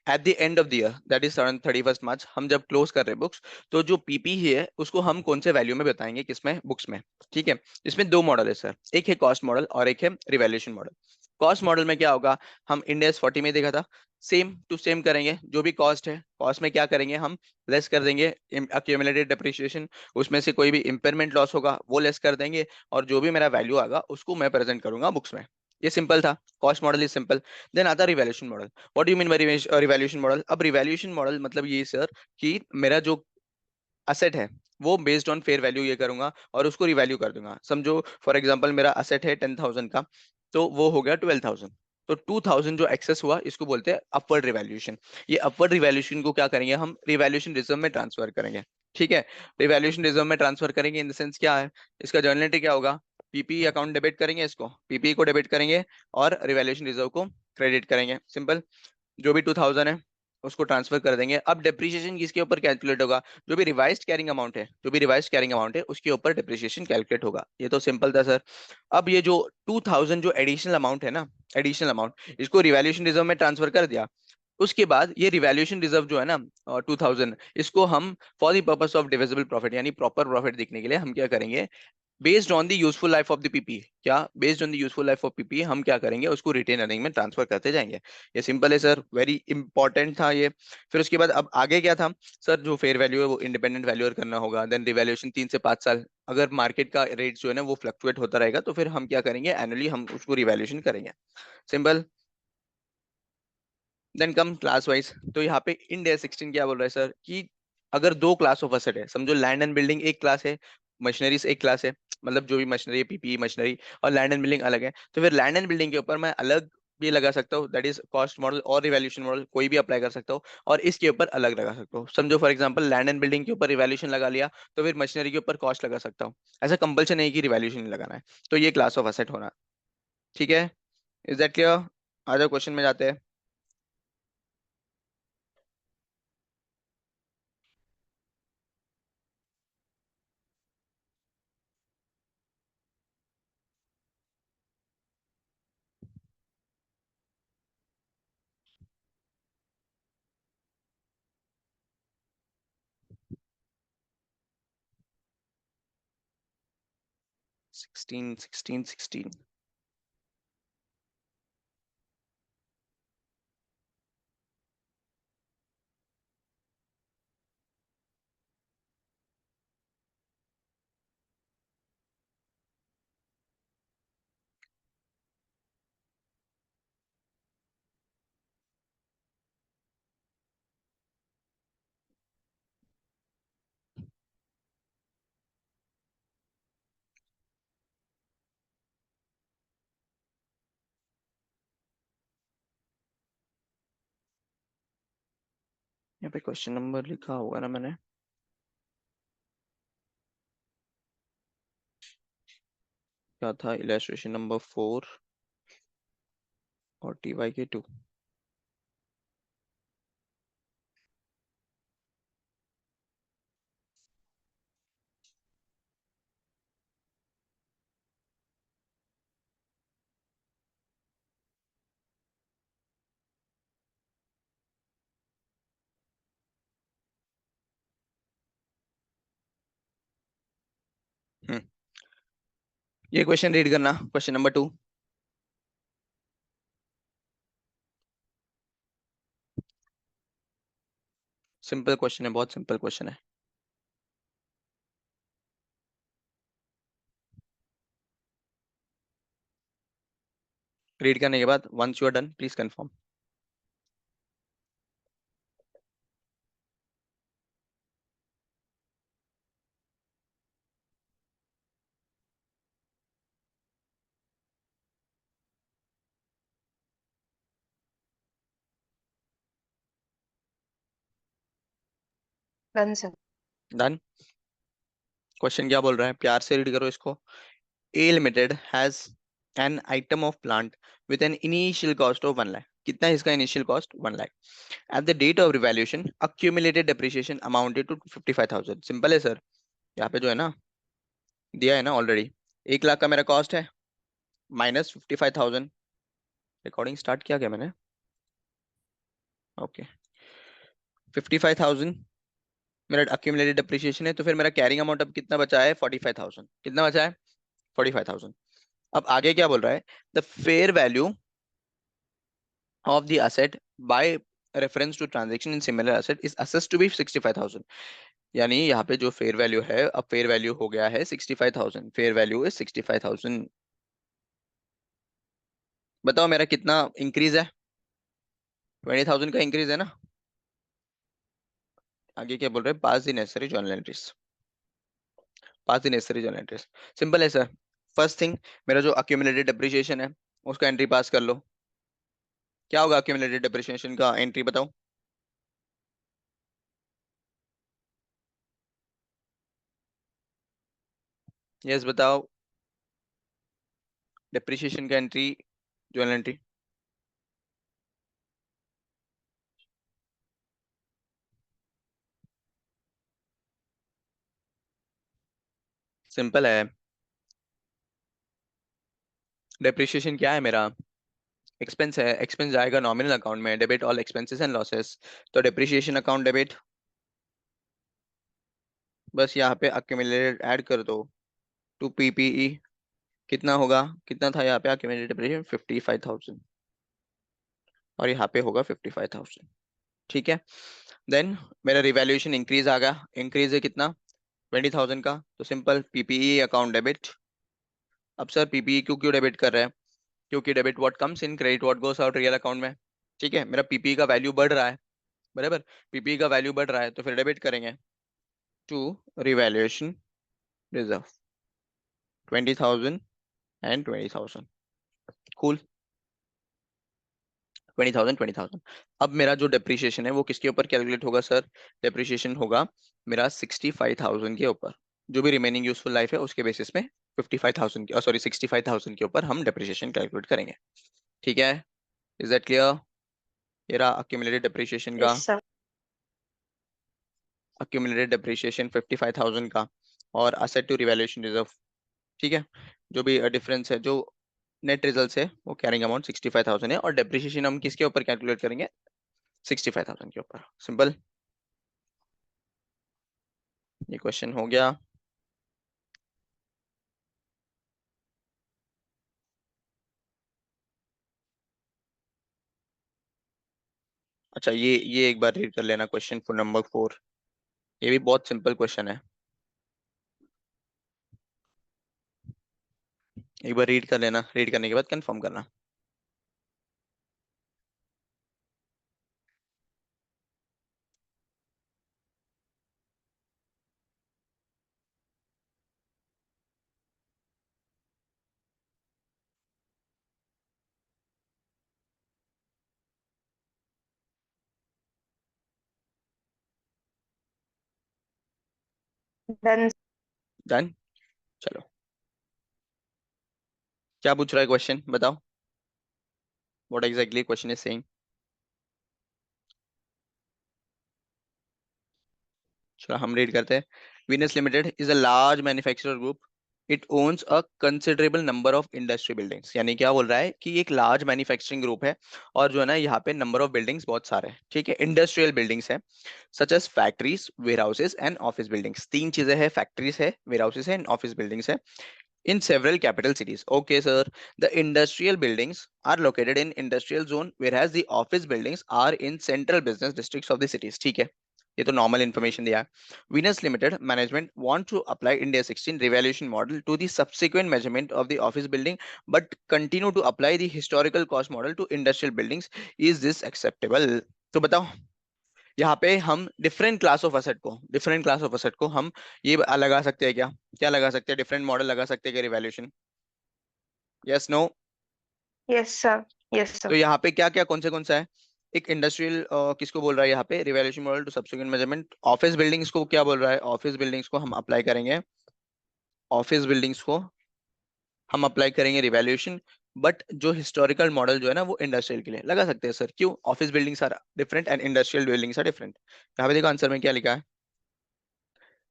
Speaker 1: At the end of the year, that is 31st मार्च, हम जब क्लोज कर रहे हैं बुक्स, तो जो पीपी है उसको हम कौन से वैल्यू में बताएंगे, किसमें, बुक्स में। ठीक है। इसमें दो मॉडल है सर, एक है कॉस्ट मॉडल और एक है रिवैल्यूएशन मॉडल। कॉस्ट मॉडल में क्या होगा, हम इंडेक्स 40 में देखा था, सेम टू सेम करेंगे। जो भी कॉस्ट है, कॉस्ट में क्या करेंगे हम, लेस कर देंगे अक्यूमुलेटेड डेप्रिसिएशन, उसमें से कोई भी इम्पेयरमेंट लॉस होगा वो लेस कर देंगे, और जो भी मेरा वैल्यू आएगा उसको मैं प्रेजेंट करूंगा बुक्स में। ये सिंपल था, cost model is simple. Then आता revaluation model. What do you mean by revaluation model? अब रिवैल्यूएशन मॉडल मतलब ये सर कि मेरा जो असेट है वो बेस्ड ऑन फेयर वैल्यू ये करूंगा और उसको रिवैल्यू कर दूंगा। समझो फॉर एग्जांपल मेरा असेट है 10,000 का, तो वो हो गया 12,000। तो 2,000 जो एक्सेस हुआ इसको बोलते हैं अपवर्ड रिवैल्यूएशन। ये अपवर्ड रिवैल्यूएशन को क्या करेंगे हम, रिवैल्यूएशन रिजर्व में ट्रांसफर करेंगे। ठीक है। रिवैल्यूएशन रिजर्व में ट्रांसफर करेंगे इन द सेंस क्या है, इसका जर्नल एंट्री क्या होगा, पीपी अकाउंट डेबिट करेंगे, इसको पीपी को डेबिट करेंगे और रिवैल्यूएशन रिजर्व को क्रेडिट करेंगे। सिंपल। जो भी 2,000 है उसको ट्रांसफर कर देंगे। अब डिप्रिसिएशन किसके ऊपर कैलकुलेट होगा, जो भी रिवाइज्ड कैरिंग अमाउंट है, जो भी रिवाइज्ड कैरिंग अमाउंट है उसके ऊपर डिप्रिसिएशन कैलकुलेट होगा। ये तो सिंपल था सर। अब ये जो 2,000 जो एडिशनल अमाउंट है ना, एडिशनल अमाउंट, इसको रिवैल्यूएशन रिजर्व में ट्रांसफर कर दिया। उसके बाद ये रिवैल्यूएशन रिजर्व जो है ना 2,000, इसको हम for the purpose of divisible profit यानी प्रॉपर प्रॉफिट देखने के लिए हम क्या करेंगे, based on the useful life of the PP, क्या based on the useful life of PP हम क्या करेंगे, उसको रिटेन अर्निंग में ट्रांसफर करते जाएंगे। ये सिंपल है सर, वेरी इंपॉर्टेंट था ये। फिर उसके बाद अब आगे क्या था सर, जो फेयर वैल्यू है वो इंडिपेंडेंट वैल्यूअर करना होगा। देन रिवैल्यूएशन 3 से 5 साल, अगर मार्केट का रेट जो है ना वो फ्लक्चुएट होता रहेगा तो फिर हम क्या करेंगे, एनुअली हम उसको रिवैल्यूएशन करेंगे। Simple. Then come class wise. तो यहाँ पे इंड एस 16 क्या बोल रहा है सर कि अगर दो क्लास ऑफ असेट है, समझो लैंड एंड बिल्डिंग एक क्लास है, मशीनरीज एक क्लास है, मतलब जो भी मशीनरी है पीपीई मशीनरी, और लैंड एंड बिल्डिंग अलग है, तो फिर लैंड एंड बिल्डिंग के ऊपर मैं अलग भी लगा सकता हूँ, दैट इज कॉस्ट मॉडल और रिवैल्यूएशन मॉडल कोई भी अप्लाई कर सकता हूँ, और इसके ऊपर अलग लगा सकता हूँ। समझो for example land and building के ऊपर रिवैल्यूएशन लगा लिया, तो फिर मशीनरी के ऊपर कॉस्ट लगा सकता हूँ। ऐसा कंपल्सन नहीं कि रिवैल्यूएशन नहीं लगाना है। तो ये क्लास ऑफ असेट होना। ठीक है। Is that clear? आ जाओ क्वेश्चन में जाते हैं। सिक्सटीन 16 16। यहाँ पे क्वेश्चन नंबर लिखा होगा ना मैंने, क्या था, इलेस्ट्रेशन नंबर 4 और TYK 2। ये क्वेश्चन रीड करना, क्वेश्चन नंबर 2। सिंपल क्वेश्चन है, बहुत सिंपल क्वेश्चन है। रीड करने के बाद once you are done please confirm.
Speaker 2: Done sir.
Speaker 1: Done. Question क्या बोल रहा है, प्यार से रीड करो इसको। A limited has an item of plant with an initial cost of 1 lakh. कितना है इसका initial cost? 1 lakh. At the date of revaluation accumulated depreciation amounted to 55,000। Simple है सर, यहाँ पे जो है ना दिया है ना ऑलरेडी। 1 लाख का मेरा कॉस्ट है, माइनस 55,000। रिकॉर्डिंग स्टार्ट किया क्या मैंने? ओके। 55,000 मेरा अक्यूमुलेटेड डेप्रिसिएशन है, तो फिर मेरा कैरिंग अमाउंट अब कितना बचा है? 45,000। कितना बचा है? 45,000। अब आगे क्या बोल रहा है? The fair value of the asset by reference to transaction in similar asset is assessed to be 65,000। यानी यहाँ पे जो फेयर वैल्यू है, अब फेयर वैल्यू हो गया है 65,000। Fair value is 65,000। बताओ मेरा कितना इंक्रीज है? 20,000 का इंक्रीज है ना। आगे क्या बोल रहे हैं? Pass the necessary journal entries. Pass the necessary journal entries. Simple है सर। फर्स्ट थिंग, मेरा जो अक्यूमुलेटेड डेप्रिसिएशन है उसका एंट्री पास कर लो। क्या होगा अक्यूमुलेटेड डेप्रिसिएशन का एंट्री? बताओ। यस बताओ। डेप्रिसिएशन का एंट्री, जर्नल एंट्री। सिंपल है। डेप्रिसिएशन क्या है मेरा? एक्सपेंस है। एक्सपेंस जाएगा नॉमिनल अकाउंट में, debit all expenses and losses. तो डेप्रिसिएशन अकाउंट डेबिट। बस यहाँ पे अक्यूमुलेटेड ऐड कर दो टू पीपीई। कितना होगा? कितना था यहाँ पे अक्यूमुलेटेड डेप्रिसिएशन? 55,000। और यहाँ पे होगा 55,000। ठीक है। देन मेरा रिवैल्यूएशन इंक्रीज आ गया। इंक्रीज है कितना? 20,000 का। तो सिंपल पीपीई अकाउंट डेबिट। अब सर पीपीई क्यों क्यों डेबिट कर रहे हैं? क्योंकि debit what comes in, credit what goes out real account में। ठीक है, मेरा पीपीई का वैल्यू बढ़ रहा है, बराबर। पीपीई का वैल्यू बढ़ रहा है तो फिर डेबिट करेंगे to revaluation reserve. 20,000 and 20,000। Cool. 20,000 20,000। अब मेरा जो डेप्रिसिएशन है वो किसके ऊपर कैलकुलेट होगा सर? डेप्रिसिएशन होगा मेरा 65,000 के ऊपर। जो भी रिमेनिंग यूजफुल लाइफ है उसके बेसिस में 55,000 की, सॉरी 65,000 के ऊपर हम डेप्रिसिएशन कैलकुलेट करेंगे। ठीक है, इज दैट क्लियर? ये रहा अक्यूमुलेटेड डेप्रिसिएशन का।
Speaker 2: Yes sir.
Speaker 1: अक्यूमुलेटेड डेप्रिसिएशन 55,000 का, और असेट टू रिवैल्यूएशन रिजर्व। ठीक है। जो भी डिफरेंस है, जो नेट रिजल्ट है, वो कैरिंग अमाउंट 65,000 है, और डेप्रिसिएशन हम किसके ऊपर कैलकुलेट करेंगे? 65,000 के ऊपर। सिंपल। ये क्वेश्चन हो गया। अच्छा, ये एक बार रीड कर लेना, क्वेश्चन फॉर नंबर 4। ये भी बहुत सिंपल क्वेश्चन है, एक बार रीड कर लेना। रीड करने के बाद कंफर्म करना।
Speaker 2: डन।
Speaker 1: डन। चलो, क्या पूछ रहा है क्वेश्चन? बताओ। What exactly question is saying? चलो हम रीड करते हैं। Venus limited is a large manufacturer group. It owns a considerable number of industry buildings. यानी क्या बोल रहा है कि एक लार्ज मैन्युफैक्चरिंग ग्रुप है, और जो है ना यहाँ पे नंबर ऑफ बिल्डिंग्स बहुत सारे हैं। ठीक है, इंडस्ट्रियल बिल्डिंग्स है, such as factories, warehouses and office buildings. तीन चीजें हैं, फैक्ट्रीज है, वेयर हाउसेज है एंड ऑफिस बिल्डिंग्स है। in several capital cities. Okay, sir. The industrial buildings are located in industrial zone, whereas the office buildings are in central business districts of the cities. ठीक है, ये तो normal information दिया है. Venus Limited management want to apply India 16 revaluation model to the subsequent measurement of the office building, but continue to apply the historical cost model to industrial buildings. Is this acceptable? तो बताओ, यहाँ पे हम different class of asset को हम ये लगा सकते हैं क्या? क्या लगा सकते हैं? डिफरेंट मॉडल लगा सकते हैं क्या revaluation? Yes, no?
Speaker 2: Yes, sir. Yes,
Speaker 1: तो
Speaker 2: sir.
Speaker 1: यहाँ पे क्या क्या कौन सा है? एक इंडस्ट्रियल किसको बोल रहा है यहाँ पे? Revaluation model to subsequent measurement. Office buildings को क्या बोल रहा है? ऑफिस बिल्डिंग्स को हम अप्लाई करेंगे, ऑफिस बिल्डिंग्स को हम अप्लाई करेंगे रिवैल्यूएशन. बट जो हिस्टोरिकल मॉडल जो है ना वो इंडस्ट्रियल के लिए लगा सकते हैं. सर क्यों? Office buildings are different and industrial buildings are different. यहाँ पे देखो आंसर में क्या लिखा है.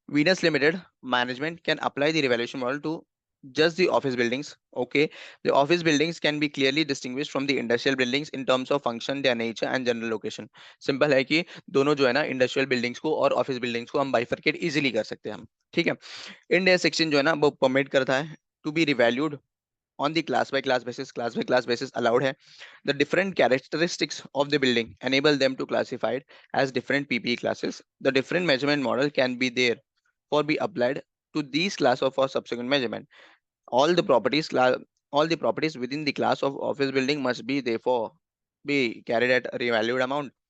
Speaker 1: Venus Limited management can apply the revaluation model to just the office buildings. Okay, the office buildings can be clearly distinguished from the industrial buildings in terms of function, their nature and general location. Simple है कि दोनों जो है ना industrial buildings को और office buildings को हम बाइफरकेट इजीली कर सकते हैं हम. ठीक है. इंडिया सेक्शन जो है ना वो परमिट करता है to be revalued on the class by class basis allowed hai. The different characteristics of the building enable them to classify it as different PPE classes. The different measurement model can be there for be applied to these class of for subsequent measurement. All the properties all the properties within the class of office building must be therefore be carried at a revalued amount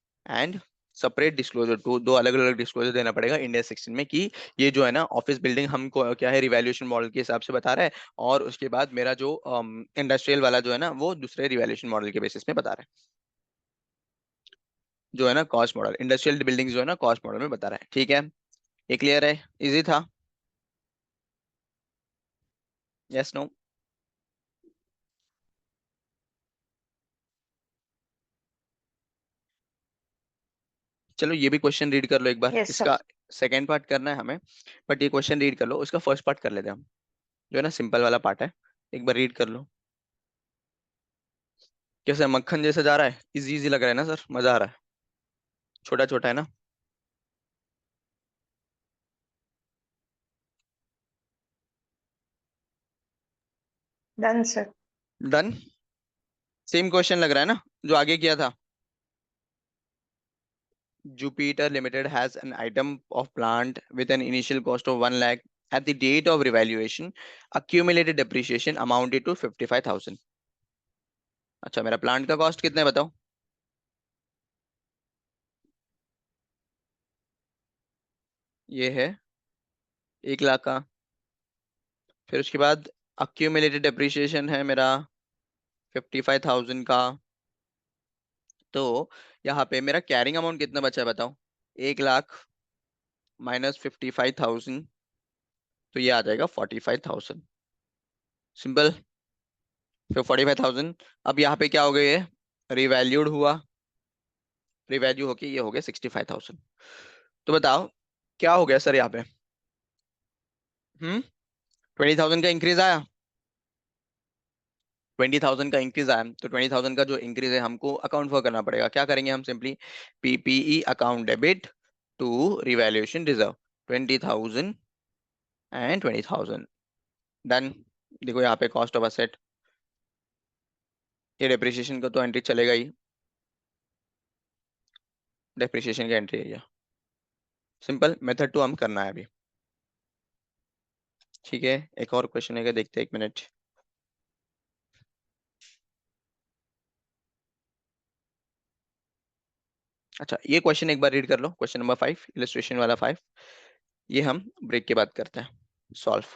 Speaker 1: and separate disclosure. तो दो अलग अलग disclosure देना पड़ेगा India section में कि ये जो है ना ऑफिस बिल्डिंग हमको क्या है रिवैल्यूएशन मॉडल के हिसाब से बता रहा है, और उसके बाद मेरा जो इंडस्ट्रियल वाला जो है ना वो दूसरे रिवैल्यूएशन मॉडल के बेसिस में बता रहा है. जो है ना कॉस्ट मॉडल, इंडस्ट्रियल बिल्डिंग जो है ना कॉस्ट मॉडल में बता रहा है. ठीक है, ये क्लियर है? इजी था? Yes, no? चलो ये भी क्वेश्चन रीड कर लो एक बार.
Speaker 2: Yes, sir.
Speaker 1: इसका सेकेंड पार्ट करना है हमें, बट ये क्वेश्चन रीड कर लो. इसका फर्स्ट पार्ट कर लेते हैं हम, जो है ना सिंपल वाला पार्ट है. एक बार रीड कर लो. कैसे मक्खन जैसे जा रहा है? इजी इजी लग रहा है ना सर? मजा आ रहा है? छोटा छोटा है ना?
Speaker 2: Done, sir.
Speaker 1: Done. Same question लग रहा है ना जो आगे किया था. Jupiter Limited has an item of plant with an initial cost of 1 lakh. At the date of revaluation, accumulated depreciation amounted to 55,000. अच्छा, मेरा प्लांट का कॉस्ट कितना है बताओ? ये है 1 लाख का. फिर उसके बाद accumulated depreciation है मेरा 55,000 का. तो यहाँ पे मेरा कैरिंग अमाउंट कितना बचा है बताओ? 1 लाख माइनस 55,000, तो ये आ जाएगा 45,000. सिंपल. फिर 45,000. अब यहाँ पे क्या हो गया? ये रिवैल्यूड हुआ, रिवैल्यू होके ये हो गया 65,000. तो बताओ क्या हो गया सर यहाँ पे? 20,000 का इंक्रीज आया. 20,000 का इंक्रीज आया, तो 20,000 का जो इंक्रीज है हमको अकाउंट फॉर करना पड़ेगा. क्या करेंगे हम? Simply PPE account debit to revaluation reserve 20,000 and 20,000. Done. देखो यहाँ पे कॉस्ट ऑफ असेट, ये डेप्रिसिएशन का तो एंट्री चलेगा ही. डेप्रिसिएशन की एंट्री है ये. सिंपल मेथड टू हम करना है अभी. ठीक है, एक और क्वेश्चन है, देखते हैं 1 मिनट. अच्छा, ये क्वेश्चन एक बार रीड कर लो. क्वेश्चन नंबर 5, इलस्ट्रेशन वाला 5. ये हम ब्रेक के बाद करते हैं सॉल्व.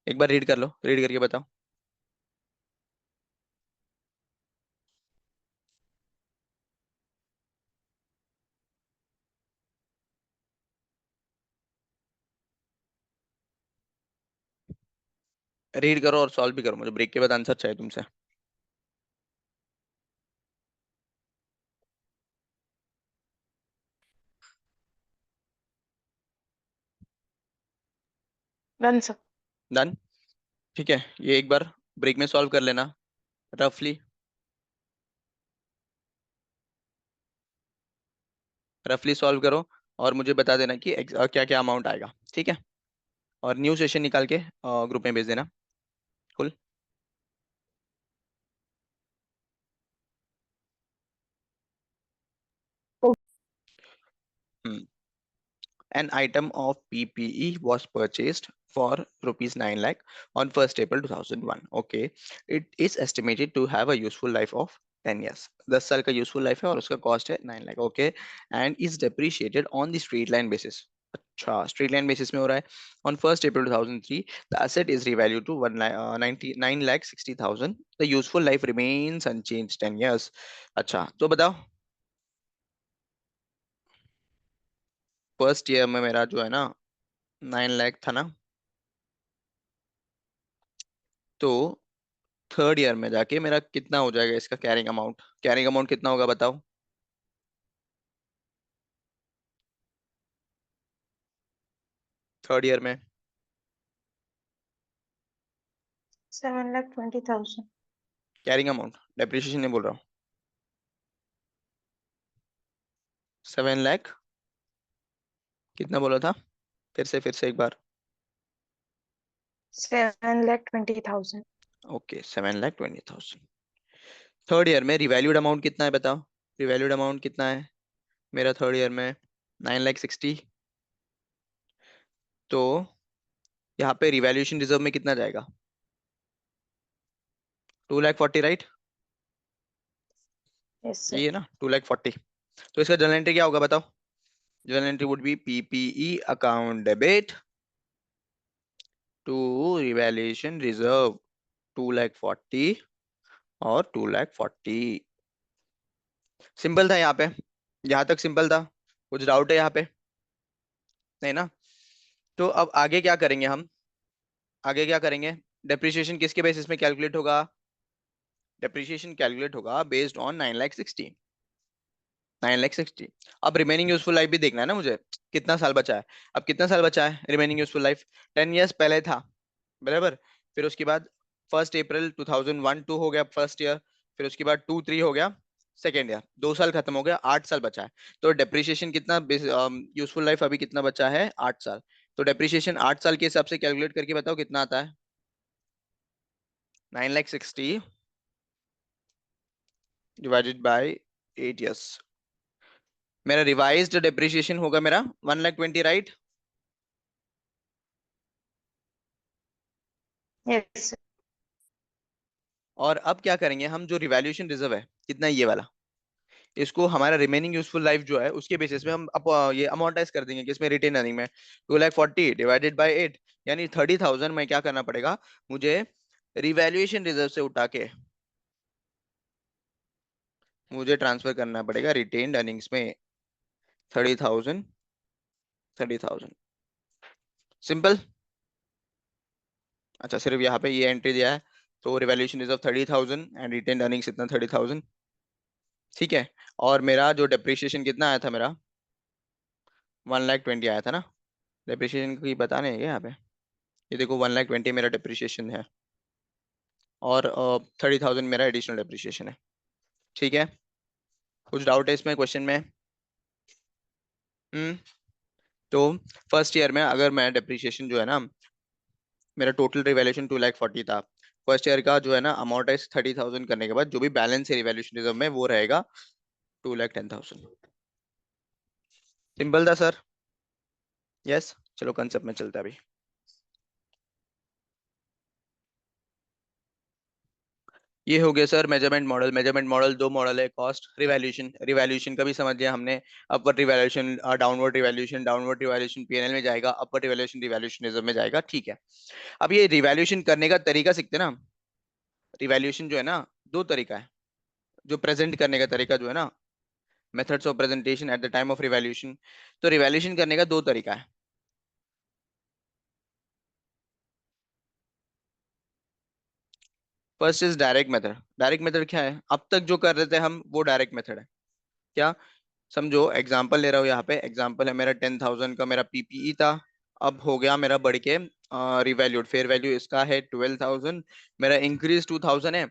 Speaker 1: एक बार रीड कर लो, रीड करके बताओ. रीड करो और सॉल्व भी करो, मुझे ब्रेक के बाद आंसर चाहिए तुमसे.
Speaker 2: Done, sir.
Speaker 1: डन. ठीक है, ये एक बार ब्रेक में सॉल्व कर लेना रफली. रफली सॉल्व करो और मुझे बता देना कि क्या क्या अमाउंट आएगा. ठीक है, और न्यू सेशन निकाल के ग्रुप में भेज देना. An item of PPE was purchased for rupees 9 lakh on 1st April 2001. Okay. It is estimated to have a useful life of 10 years. 10 साल का useful life है और उसका cost है 9 lakh. Okay. And is depreciated on the straight line basis. अच्छा, straight line basis में हो रहा है. On 1st April 2003, the asset is revalued to 9 lakh 60,000. The useful life remains unchanged 10 years. अच्छा, तो बताओ. फर्स्ट ईयर में मेरा जो है ना 9 लाख था ना, तो थर्ड ईयर में जाके मेरा कितना हो जाएगा इसका कैरिंग अमाउंट? कैरिंग अमाउंट कितना होगा बताओ? थर्ड ईयर में
Speaker 2: 7,20,000.
Speaker 1: कैरिंग अमाउंट, डेप्रिसिएशन नहीं बोल रहा हूँ. 7 लाख कितना बोला था? फिर से एक बार.
Speaker 2: 7,20,000.
Speaker 1: ओके, 7 लाख 20,000. थर्ड ईयर में रिवैल्यूड अमाउंट कितना है बताओ? रिवैल्यूड अमाउंट कितना है मेरा थर्ड ईयर में? 9 लाख 60. तो यहाँ पे रिवैल्यूएशन रिजर्व में कितना जाएगा? 2 लाख 40, राइट?
Speaker 2: Yes, sir.
Speaker 1: ये है ना 2 लाख 40. तो इसका जर्नल एंट्री क्या होगा बताओ? Journal entry would be PPE account debit to revaluation reserve 2 lakh 40 और 2 लाख 40. सिंपल था यहाँ पे. यहाँ तक सिंपल था. कुछ डाउट है यहाँ पे? नहीं ना? तो अब आगे क्या करेंगे हम? आगे क्या करेंगे? डेप्रिसिएशन किसके बेसिस में कैलकुलेट होगा? डेप्रिसिएशन कैलकुलेट होगा बेस्ड ऑन 9 लाख 60. 9 लाख 60. अब रिमेनिंग यूजफुल लाइफ भी देखना है ना मुझे. कितना साल बचा है? अब कितना साल बचा है रिमेनिंग यूजफुल लाइफ? 10 ईयर्स पहले था, बराबर. फिर उसके बाद 1 अप्रैल 2001 2 हो गया फर्स्ट ईयर. फिर उसके बाद 2 3 हो गया सेकेंड ईयर. 2 साल खत्म हो गया, 8 साल बचा है. तो डेप्रिसिएशन कितना, यूजफुल लाइफ अभी कितना बचा है? 8 साल. तो डेप्रिसिएशन 8 साल के हिसाब से कैलकुलेट करके बताओ कितना आता है? 9 लाख 60 डिवाइडेड बाई 8 ईयर्स. मेरा रिवाइज्ड डेप्रिसिएशन होगा मेरा 1 लाख 20, राइट?
Speaker 2: Yes, sir.
Speaker 1: और अब क्या करेंगे हम? जो रिवैल्यूएशन रिजर्व है कितना है ये वाला, इसको हमारा रिमेनिंग यूजफुल लाइफ जो है उसके बेसिस पे हम ये अमोर्टाइज कर देंगे किसमें? रिटेन अर्निंग में. 2 लाख 40 डिवाइडेड बाई 8, यानी 30,000 में क्या करना पड़ेगा मुझे? रिवैल्यूएशन रिजर्व से उठा के मुझे ट्रांसफर करना पड़ेगा रिटेन अर्निंग्स में. 30,000, 30,000. सिंपल. अच्छा, सिर्फ यहाँ पे ये एंट्री दिया है. तो revaluation reserve 30,000 and retain earnings इतना 30,000. ठीक है. और मेरा जो डेप्रिसिएशन कितना आया था मेरा? 1 लाख 20 आया था ना. डेप्रिसिएशन की बताने हैं क्या यहाँ पे? ये देखो 1 लाख 20 मेरा डेप्रिसिएशन है और 30,000 मेरा एडिशनल डेप्रिसिएशन है. ठीक है. कुछ डाउट है इसमें क्वेश्चन में? हम्म. तो फर्स्ट ईयर में अगर मैं डेप्रिसिएशन जो है ना, मेरा टोटल रिवैल्यूएशन 2 लाख 40 था. फर्स्ट ईयर का जो है ना अमाउंटाइज 30,000 करने के बाद जो भी बैलेंस है रिवैल्यूएशन रिजर्व में वो रहेगा 2 लाख 10,000. सिंपल था सर. यस. चलो कंसेप्ट में चलते हैं अभी. ये हो गया sir measurement model. Measurement model दो मॉडल है. Cost, revaluation. रिवैल्यूएशन का भी समझ लिया हमने. Upward revaluation, downward revaluation. Downward revaluation PNL में जाएगा, अपवर्ड रिवैल्यूएशन रिवैल्यूएशन रिजर्व में जाएगा. ठीक है. अब ये रिवैल्यूएशन करने का तरीका सीखते हैं ना. रिवैल्यूएशन जो है ना, दो तरीका है. जो प्रेजेंट करने का तरीका जो है ना, methods of presentation at the time of revaluation. तो रिवैल्यूएशन करने का दो तरीका है. First is direct method. Direct method क्या है? अब तक जो कर रहे थे हम वो डायरेक्ट मेथड है. क्या? समझो, एग्जाम्पल ले रहा हूँ यहाँ पे. एग्जाम्पल है मेरा 10,000 का मेरा पीपीई था. अब हो गया मेरा बढ़ के रिवैल्यूड. फेयर वैल्यू इसका है 12,000. मेरा इंक्रीज 2,000 है.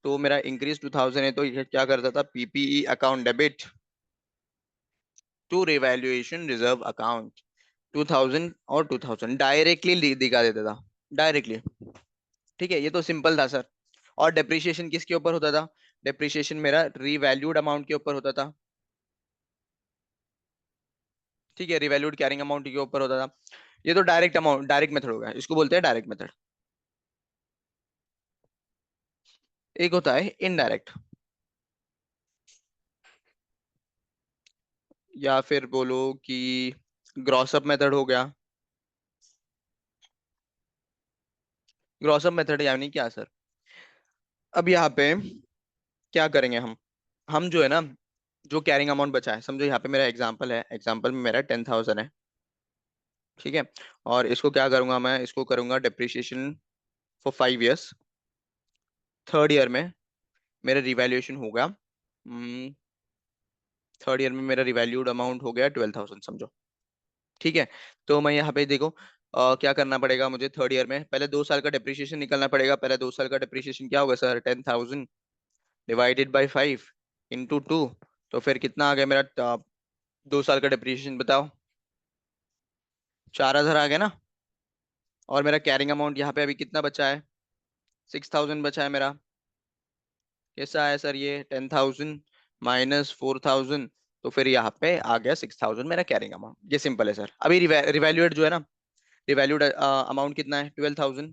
Speaker 1: तो मेरा इंक्रीज 2,000 है तो ये क्या करता था? PPE account debit to revaluation reserve account. 2,000 और 2,000 डायरेक्टली दिखा देता था. डायरेक्टली. ठीक है, ये तो सिंपल था सर. और डेप्रिसिएशन किसके ऊपर होता था? डेप्रिसिएशन मेरा रिवैल्यूड अमाउंट के ऊपर होता था. ठीक है, रिवैल्यूड कैरिंग अमाउंट के ऊपर होता था। ये तो डायरेक्ट अमाउंट, डायरेक्ट मेथड हो गया, इसको बोलते हैं डायरेक्ट मेथड। एक होता है इनडायरेक्ट, या फिर बोलो कि ग्रॉसअप मेथड हो गया। ग्रॉसअप मेथड यानी क्या सर? अब यहाँ पे क्या करेंगे हम जो है ना, जो कैरिंग अमाउंट बचा है, समझो यहाँ पे मेरा एग्जांपल है, एग्जांपल में मेरा 10,000 है, ठीक है। और इसको क्या करूंगा, मैं इसको करूंगा depreciation for 5 years. Third year में मेरा रिवैल्यूएशन होगा, थर्ड ईयर में मेरा रिवैल्यूड अमाउंट हो गया 12,000 समझो, ठीक है। तो मैं यहाँ पे देखो, क्या करना पड़ेगा मुझे थर्ड ईयर में, पहले 2 साल का डिप्रिसिएशन निकलना पड़ेगा। पहले 2 साल का डिप्रिसिएशन क्या होगा सर? 10,000 divided by 5 into 2। तो फिर कितना आ गया मेरा 2 साल का डिप्रिसिएशन बताओ? 4,000 आ गया ना। और मेरा कैरिंग अमाउंट यहाँ पे अभी कितना बचा है? 6,000 बचा है मेरा। कैसा है सर ये? 10,000 माइनस 4,000, तो फिर यहाँ पे आ गया 6,000 मेरा कैरिंग अमाउंट। ये सिंपल है सर। अभी रिवैल्यूएट जो है ना, रिवैल्यूड अमाउंट कितना है? 12,000।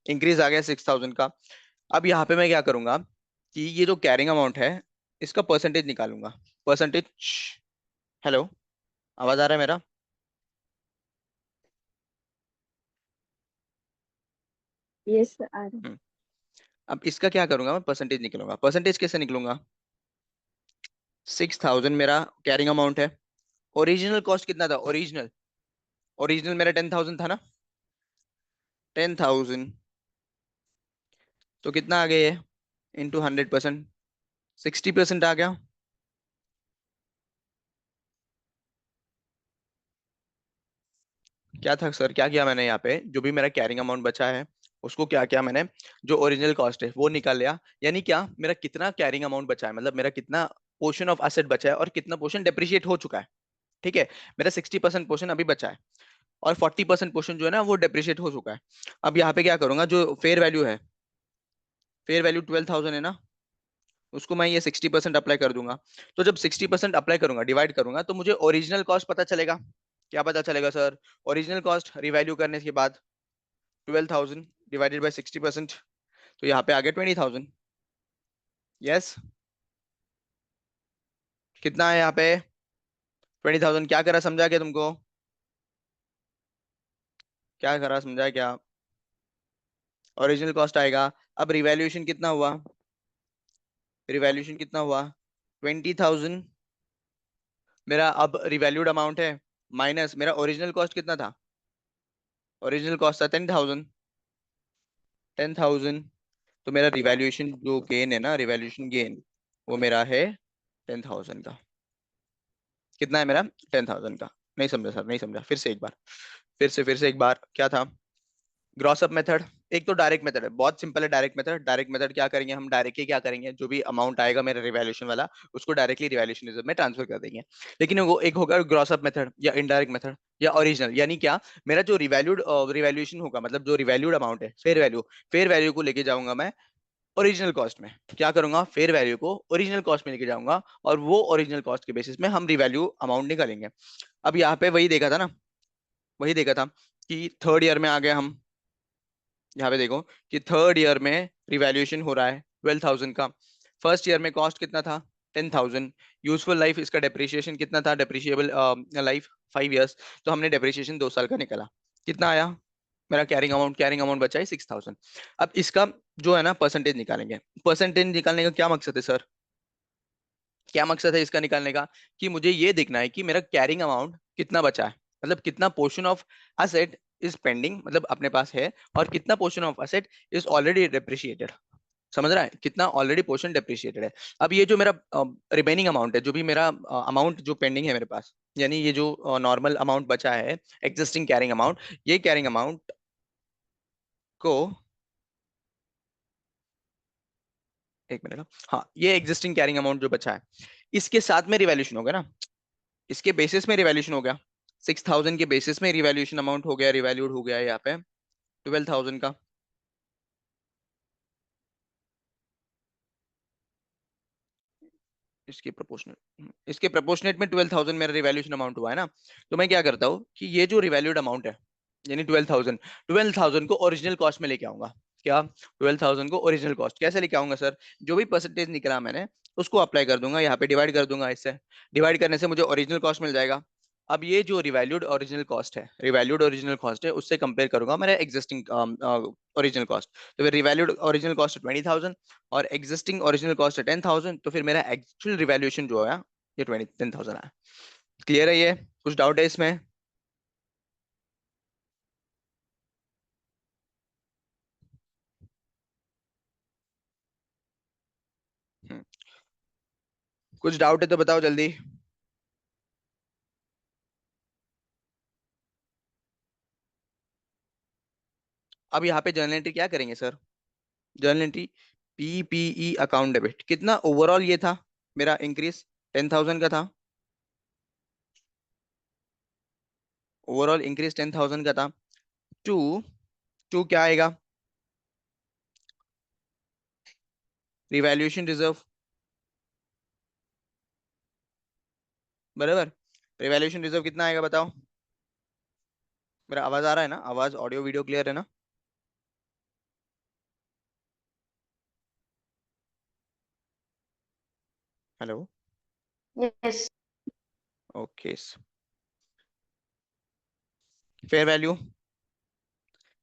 Speaker 1: इंक्रीज आ गया 6,000 का। अब यहाँ पे मैं क्या करूंगा कि ये जो कैरिंग अमाउंट है, इसका परसेंटेज निकालूंगा। परसेंटेज। हेलो, आवाज आ रहा है मेरा?
Speaker 2: Yes, sir.
Speaker 1: हम्म, अब इसका क्या करूंगा, मैं परसेंटेज निकलूंगा। परसेंटेज कैसे निकलूंगा? 6,000 मेरा कैरिंग अमाउंट है। ओरिजिनल कॉस्ट कितना था? ओरिजिनल ओरिजिनल मेरा 10,000 था ना। 10,000, तो कितना आ गया ये? इंटू 100%, 60% आ गया। क्या था सर, क्या किया मैंने यहाँ पे? जो भी मेरा कैरिंग अमाउंट बचा है, उसको क्या किया मैंने, जो ओरिजिनल कॉस्ट है वो निकाल लिया। यानी क्या, मेरा कितना कैरिंग अमाउंट बचा है, मतलब मेरा कितना पोर्शन ऑफ एसेट बचा है और कितना पोर्शन डेप्रिशिएट हो चुका है, ठीक है। मेरा 60% पोर्शन अभी बचा है, और 40% पोर्शन जो है ना वो डेप्रिशिएट हो चुका है। अब यहाँ पे क्या करूंगा, जो फेयर वैल्यू है, फेयर वैल्यू 12,000 है ना, उसको मैं ये 60% अप्लाई कर दूंगा। तो जब 60% अप्लाई करूंगा, डिवाइड करूंगा, तो मुझे ओरिजिनल कॉस्ट पता चलेगा। क्या पता चलेगा सर? ओरिजिनल कॉस्ट रिवैल्यू करने के बाद 12,000 डिवाइडेड बाई 60%, तो यहाँ पे आ गया 20,000। यस, कितना है यहाँ पे? 20,000। क्या करा, समझा क्या तुमको? क्या करा, समझा क्या? ओरिजिनल कॉस्ट आएगा। अब रिवैल्यूएशन कितना हुआ? रिवैल्यूएशन कितना हुआ? 20,000 मेरा अब रिवैल्यूड अमाउंट है, माइनस मेरा ओरिजिनल कॉस्ट कितना था? ओरिजिनल कॉस्ट था 10,000। 10,000, तो मेरा रिवैल्यूएशन जो गेन है ना, रिवैल्यूएशन गेन, वो मेरा है 10,000 का। कितना है मेरा? 10,000 का। नहीं समझा सर, नहीं समझा, फिर से एक बार, फिर से एक बार, क्या था? Gross up method. एक तो डायरेक्ट मेथड है, बहुत सिंपल है डायरेक्ट मेथड। डायरेक्ट मेथड क्या करेंगे हम, डायरेक्टली क्या करेंगे, जो भी अमाउंट आएगा मेरा रिवैल्यूएशन वाला, उसको डायरेक्टली रिवैल्यूएशन रिजर्व में ट्रांसफर कर देंगे। लेकिन वो एक होगा ग्रॉस अप मेथड, या इनडायरेक्ट मेथड, या ओरिजिनल। यानी क्या, मेरा जो रिवैल्यूड रिवैल्यूएशन होगा, मतलब जो रिवैल्यूड अमाउंट है, फेयर वैल्यू को लेके जाऊंगा मैं ओरिजिनल कॉस्ट में। क्या करूंगा, फेयर वैल्यू को ओरिजिनल कॉस्ट में लेके जाऊंगा, और वो ओरिजिनल कॉस्ट के बेसिस में हम रिवैल्यू अमाउंट निकालेंगे। अब यहाँ पे वही देखा था ना, वही देखा था कि थर्ड ईयर में आ गए हम। यहाँ पे देखो कि थर्ड ईयर में रिवैल्यूएशन हो रहा है 12,000 का। फर्स्ट ईयर में कॉस्ट कितना था? 10,000। यूजफुल लाइफ, इसका डेप्रिसिएशन कितना था? Depreciable life 5 years. तो हमने डेप्रिसिएशन 2 साल का निकाला। कितना आया? मेरा कैरिंग अमाउंट बचा है 6,000। अब इसका जो है ना परसेंटेज निकालेंगे। परसेंटेज निकालने का क्या मकसद है सर? क्या मकसद है इसका निकालने का? कि मुझे ये देखना है कि मेरा कैरिंग अमाउंट कितना बचा है, मतलब कितना portion of asset is pending, मतलब अपने पास है, और कितना portion of asset is already depreciated. समझ रहा है? कितना ऑलरेडी पोर्शन डेप्रिशिएटेड है। अब ये जो मेरा रिमेनिंग अमाउंट है, जो भी मेरा अमाउंट जो पेंडिंग है मेरे पास, यानी ये जो नॉर्मल अमाउंट बचा है, एग्जिस्टिंग कैरिंग अमाउंट, ये कैरिंग अमाउंट को, एक मिनट, हाँ, ये एग्जिस्टिंग कैरिंग अमाउंट जो बचा है, इसके साथ में रिवैल्यूशन होगा ना, इसके बेसिस में रिवैल्यूशन हो गया। 6,000 के बेसिस में रिवैल्यूशन अमाउंट हो गया, रिवैल्यूड हो गया है यहाँ पे 12,000 का। इसके प्रोपोर्शनेट में 12,000 मेरा रिवैल्यूएशन अमाउंट हुआ है ना। तो मैं क्या करता हूँ कि ये जो रिवैल्यूड अमाउंट है यानी 12,000 को ओरिजिनल कॉस्ट में लेके आऊंगा। क्या? 12,000 को ओरिजिनल कॉस्ट कैसे लेके आऊंगा सर? जो भी परसेंटेज निकला मैंने उसको अप्लाई कर दूंगा, यहाँ पे डिवाइड कर दूंगा। इससे डिवाइड करने से मुझे ओरिजिनल कॉस्ट मिल जाएगा। अब ये जो रिवैल्यूड ओरिजिनल कॉस्ट है उससे कंपेयर करूंगा मेरा एग्जिस्टिंग ओरिजिनल कॉस्ट। तो फिर रिवैल्यूड ओरिजिनल कॉस्ट है 20,000 और एग्जिस्टिंग ओरिजिनल कॉस्ट है 10,000, तो फिर मेरा एक्चुअल रिवैल्यूएशन जो है ये 10,000 है। क्लियर है? ये कुछ डाउट है इसमें? हम्म, कुछ डाउट है तो बताओ जल्दी। अब यहाँ पे जर्नल एंट्री क्या करेंगे sir? Journal entry PPE account debit कितना ओवरऑल ये था मेरा इंक्रीज 10,000 का था। ओवरऑल इंक्रीज 10,000 का था। टू टू क्या आएगा? रिवैल्यूएशन रिजर्व, बराबर। रिवैल्यूएशन रिजर्व कितना आएगा बताओ? मेरा आवाज आ रहा है ना? आवाज ऑडियो वीडियो क्लियर है ना? Hello.
Speaker 2: Yes.
Speaker 1: Okay. Fair value,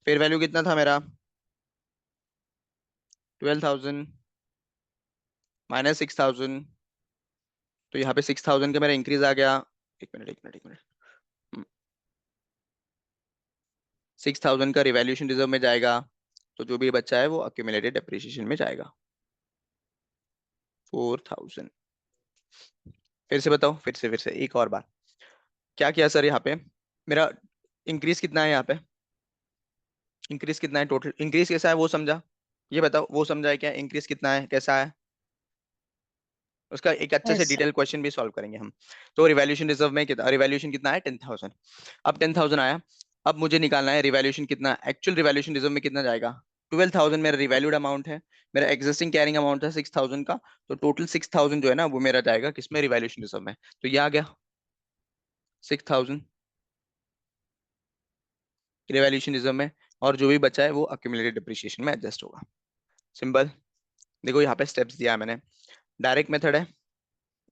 Speaker 1: fair value कितना था मेरा? 12,000 माइनस 6,000, तो यहाँ पे 6,000 का मेरा इंक्रीज आ गया। एक मिनट 6,000 का रिवैल्यूएशन रिजर्व में जाएगा, तो जो भी बच्चा है वो अक्यूमुलेटेड डेप्रिसिएशन में जाएगा 4,000। फिर से बताओ, फिर से एक और बार। क्या किया सर यहाँ पे? मेरा इंक्रीज कितना है यहाँ पे? इंक्रीज कितना है? टोटल इंक्रीज कैसा है वो समझा? ये बताओ वो समझा है क्या? इंक्रीज कितना है, कैसा है? उसका एक अच्छे से
Speaker 2: Yes, sir.
Speaker 1: डिटेल क्वेश्चन भी सॉल्व करेंगे हम। तो रिवैल्यूएशन रिजर्व में कितना, रिवैल्यूएशन कितना है? 10,000। अब 10,000 आया। अब मुझे निकालना है रिवैल्यूएशन कितना, एक्चुअल रिवैल्यूएशन रिजर्व में कितना जाएगा। 12,000 मेरा रिवैल्यूड अमाउंट है, मेरा एग्जिस्टिंग कैरिंग अमाउंट था 6,000 का। तो टोटल 6,000 जो है ना वो मेरा जाएगा किसमें? रिवैल्यूएशन रिजर्व में। तो ये आ गया 6,000 रिवैल्यूएशन रिजर्व में, और जो भी बचा है वो अक्यूमुलेटेड डिप्रिसिएशन में एडजस्ट होगा। सिंपल। देखो यहाँ पे स्टेप्स दिया है मैंने। डायरेक्ट मेथड है,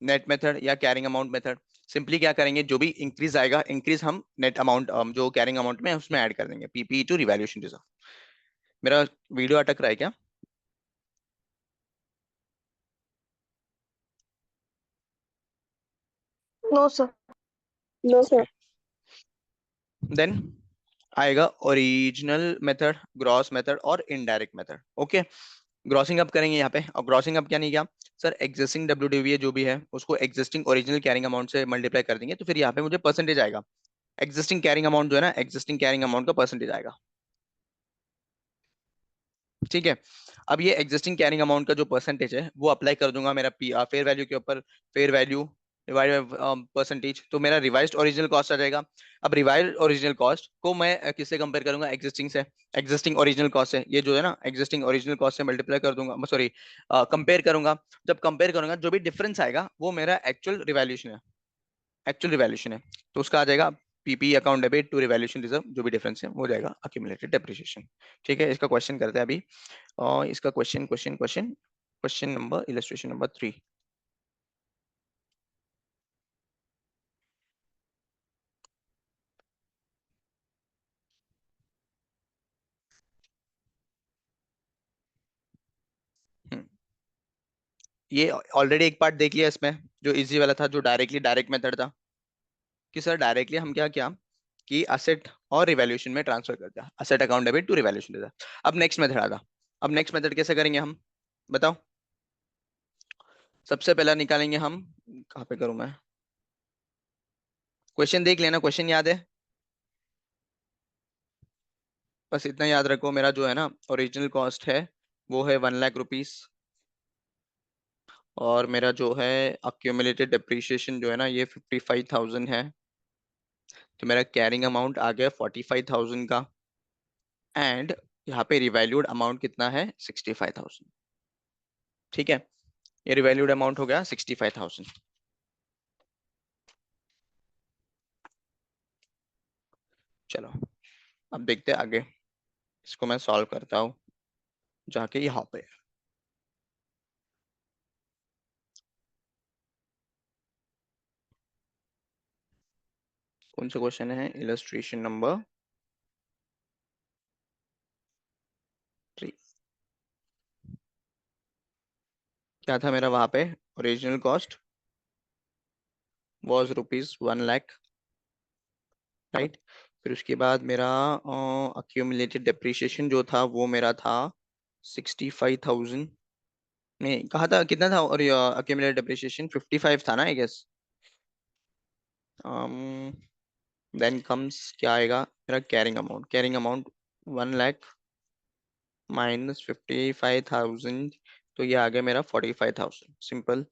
Speaker 1: नेट मेथड या कैरिंग अमाउंट मेथड। सिंपली क्या करेंगे, जो भी इंक्रीज आएगा इंक्रीज हम नेट अमाउंट जो कैरिंग अमाउंट में है उसमें ऐड कर देंगे, पीपी टू रिवैल्यूएशन रिजर्व। मेरा वीडियो अटक रहा है क्या?
Speaker 2: No, sir.
Speaker 3: No sir.
Speaker 1: Okay. Then आएगा ओरिजिनल मेथड, ग्रॉस मेथड और indirect method. Okay. Grossing up करेंगे यहाँ पे, और ग्रॉसिंग अप क्या नहीं किया सर, एग्जिस्टिंग डब्ल्यू जो भी है उसको एग्जिस्टिंग ओरिजिनल कैरिंग अमाउंट से मल्टीप्लाई कर देंगे, तो फिर यहाँ पे मुझे परसेंटेज आएगा। एग्जिस्टिंग कैरिंग अमाउंट जो है ना, एग्जिस्टिंग कैरिंग अमाउंट का परसेंटेज आएगा। ठीक है। अब ये एग्जिस्टिंग कैरिंग अमाउंट का जो परसेंटेज है वो अप्लाई कर दूंगा मेरा पी फेयर वैल्यू के ऊपर। Fair value divide by percentage, तो मेरा रिवाइज्ड ओरिजिनल कॉस्ट आ जाएगा। अब रिवाइज्ड ओरिजिनल कॉस्ट को मैं किससे कंपेयर करूंगा? एग्जिस्टिंग से। एग्जिस्टिंग ओरिजिनल कॉस्ट से ये जो है ना, एग्जिस्टिंग ओरिजिनल कॉस्ट से मल्टीप्लाई कर दूंगा, सॉरी कंपेयर करूंगा। जब कंपेयर करूंगा जो भी डिफरेंस आएगा वो मेरा एक्चुअल रिवैल्यूएशन है, एक्चुअल रिवैल्यूएशन है। तो उसका आ जाएगा PP account debit to revaluation reserve, जो भी डिफरेंस है वो जाएगा अक्यूमुलेटेड डेप्रिसिएशन। ठीक है, इसका क्वेश्चन करते हैं अभी। और इसका क्वेश्चन नंबर, इलस्ट्रेशन नंबर 3। ये ऑलरेडी एक पार्ट देख लिया इसमें, जो इजी वाला था, जो डायरेक्ट मेथड था। कि सर डायरेक्टली हम क्या किया कि असेट और रिवैल्यूएशन में ट्रांसफर कर दिया, asset account debit to revaluation reserve. अब नेक्स्ट मेथड आता। अब नेक्स्ट मेथड कैसे करेंगे हम, बताओ? सबसे पहला निकालेंगे हम, कहाँ पे करूं मैं? क्वेश्चन देख लेना, क्वेश्चन याद है? बस इतना याद रखो, मेरा जो है ना ओरिजिनल कॉस्ट है वो है 1,00,000 रुपीज, और मेरा जो है अक्यूमुलेटेड डेप्रिसिएशन जो है ना ये 55,000 है। तो मेरा कैरिंग अमाउंट आ गया 45,000 का, एंड यहाँ पे रिवैल्यूड अमाउंट कितना है? 65,000। ठीक है। ये रिवैल्यूड अमाउंट हो गया 65,000। चलो अब देखते हैं आगे। इसको मैं सॉल्व करता हूँ जाके यहाँ पे। कौन सा क्वेश्चन है? Illustration number 3। क्या था मेरा वहां पे? Original cost was ₹1,00,000, right. फिर उसके बाद मेरा अक्यूमुलेटेड डेप्रिसिएशन जो था वो मेरा था 65,000। नहीं, कहा था कितना था? और अक्यूमुलेटेड डेप्रिसिएशन 55 था ना, आई गेस। देन कम्स क्या आएगा मेरा? कैरिंग अमाउंट 1,00,000 माइनस 55,000, तो ये आ गया मेरा 45,000, सिंपल।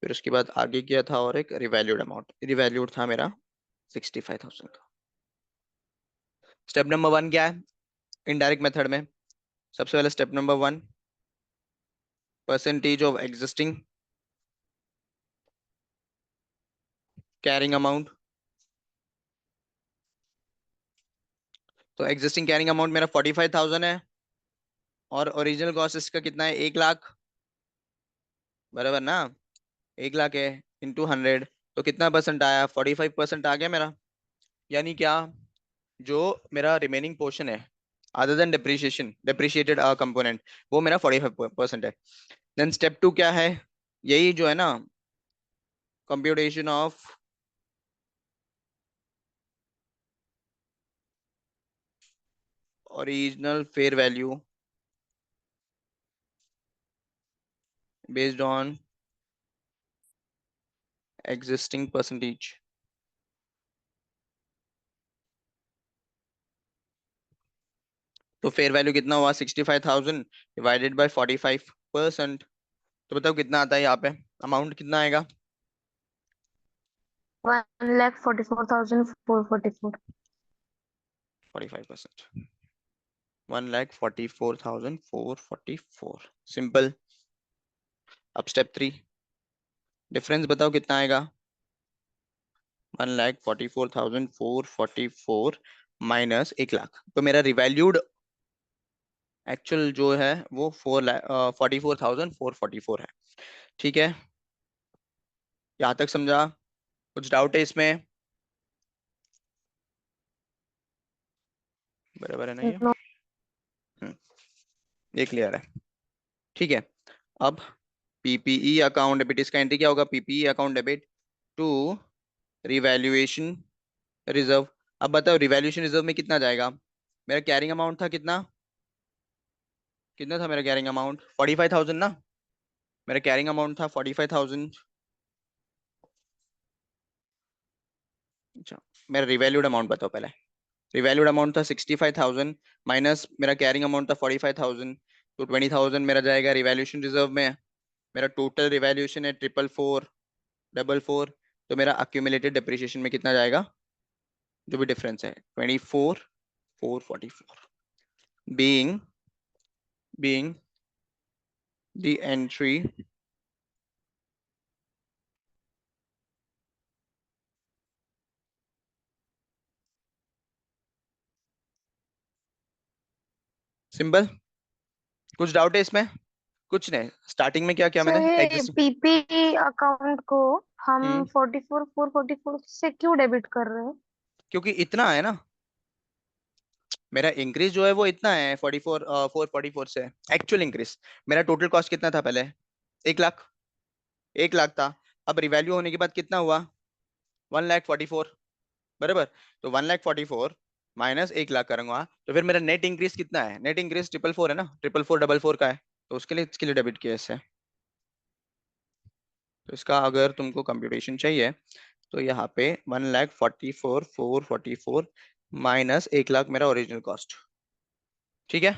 Speaker 1: फिर उसके बाद आगे किया था और एक रिवैल्यूड अमाउंट, रिवैल्यूड था मेरा 65,000 का। स्टेप नंबर 1 क्या है इनडायरेक्ट मेथड में? सबसे पहले step number 1, percentage of existing carrying amount. तो एग्जिस्टिंग कैरिंग अमाउंट मेरा 45,000 है, और ओरिजिनल कॉस्ट इसका कितना है? 1,00,000, बराबर ना? 1,00,000 है इंटू 100, तो कितना परसेंट आया? 45% आ गया मेरा। यानी क्या? जो मेरा रिमेनिंग पोर्शन है अदर देन डेप्रिशिएटेड कंपोनेंट, वो मेरा 45% है। देन स्टेप 2 क्या है? यही जो है ना, computation of original fair value based on existing percentage. तो फेयर वैल्यू कितना हुआ? 65,000 डिवाइडेड बाय 45%। तो बताओ कितना आता है यहाँ पे? अमाउंट कितना आएगा?
Speaker 2: 1,44,444।
Speaker 1: 45%, 1,44,444, सिंपल। अब स्टेप 3, डिफरेंस बताओ कितना आएगा? 1,44,444 माइनस 1,00,000, तो मेरा रिवैल्यूड एक्चुअल जो है वो 44,444 है। ठीक है, यहाँ तक समझा? कुछ डाउट है इसमें? बराबर है ना ये?
Speaker 2: नो।
Speaker 1: हम्म, ये क्लियर है। ठीक है, अब पीपीई अकाउंट डेबिट, इसका एंट्री क्या होगा? PPE account debit to revaluation reserve. अब बताओ रिवैल्यूएशन रिजर्व में कितना जाएगा? मेरा कैरिंग अमाउंट था कितना? कितना था मेरा कैरिंग अमाउंट? 45,000 ना। मेरा कैरिंग अमाउंट था 45,000। अच्छा, मेरा रिवैल्यूड अमाउंट बताओ पहले। रिवैल्यूड अमाउंट था 65,000 माइनस मेरा कैरिंग अमाउंट था 45,000, तो 20,000 मेरा जाएगा रिवैल्यूएशन रिजर्व में। मेरा टोटल रिवैल्यूएशन है 444, तो मेरा अक्यूमुलेटेड डेप्रिसिएशन में कितना जाएगा? जो भी डिफरेंस है 24,444, being being the entry simple. कुछ डाउट है इसमें? कुछ नहीं, स्टार्टिंग में क्या किया
Speaker 2: सर
Speaker 1: मैंने?
Speaker 2: ये
Speaker 1: एग्जिस्ट।
Speaker 2: पीपी अकाउंट को हम
Speaker 1: हम्म
Speaker 2: 44,444 से क्यों डेबिट कर रहे हैं?
Speaker 1: क्योंकि इतना है ना, मेरा इंक्रीज जो है वो इतना है 444 से। एक्चुअल इंक्रीज मेरा टोटल कॉस्ट कितना था पहले? 1,00,000, 1,00,000 था। अब रिवैल्यू होने के बाद कितना हुआ? 1,44,000, बराबर। तो 1,44,000 माइनस 1,00,000 करूंगा, तो फिर मेरा नेट इंक्रीज कितना है? नेट इंक्रीज 444 है ना, 44444 का है, तो उसके लिए इसके लिए डेबिट किया इससे। तो इसका अगर तुमको कंप्यूटेशन चाहिए तो यहाँ पे 1,44,444 माइनस 1,00,000 मेरा ओरिजिनल कॉस्ट। ठीक है,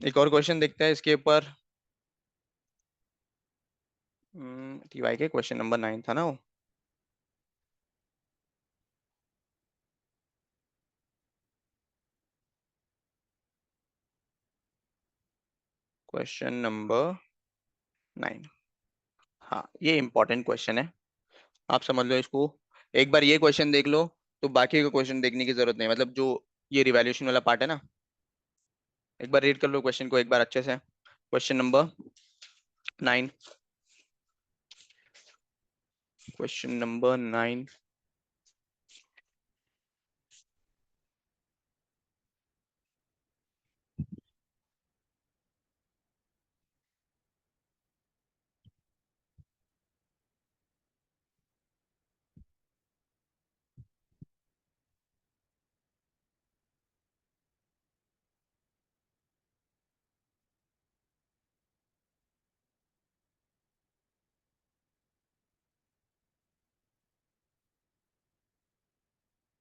Speaker 1: एक और क्वेश्चन देखते हैं इसके ऊपर। टीवाई के क्वेश्चन नंबर 9 था ना वो। Question number 9। हाँ, ये इंपॉर्टेंट क्वेश्चन है, आप समझ लो इसको। एक बार ये क्वेश्चन देख लो तो बाकी का क्वेश्चन देखने की जरूरत नहीं, मतलब जो ये रिवैल्यूएशन वाला पार्ट है ना, एक बार रीड कर लो क्वेश्चन को एक बार अच्छे से। Question number 9। Question number 9।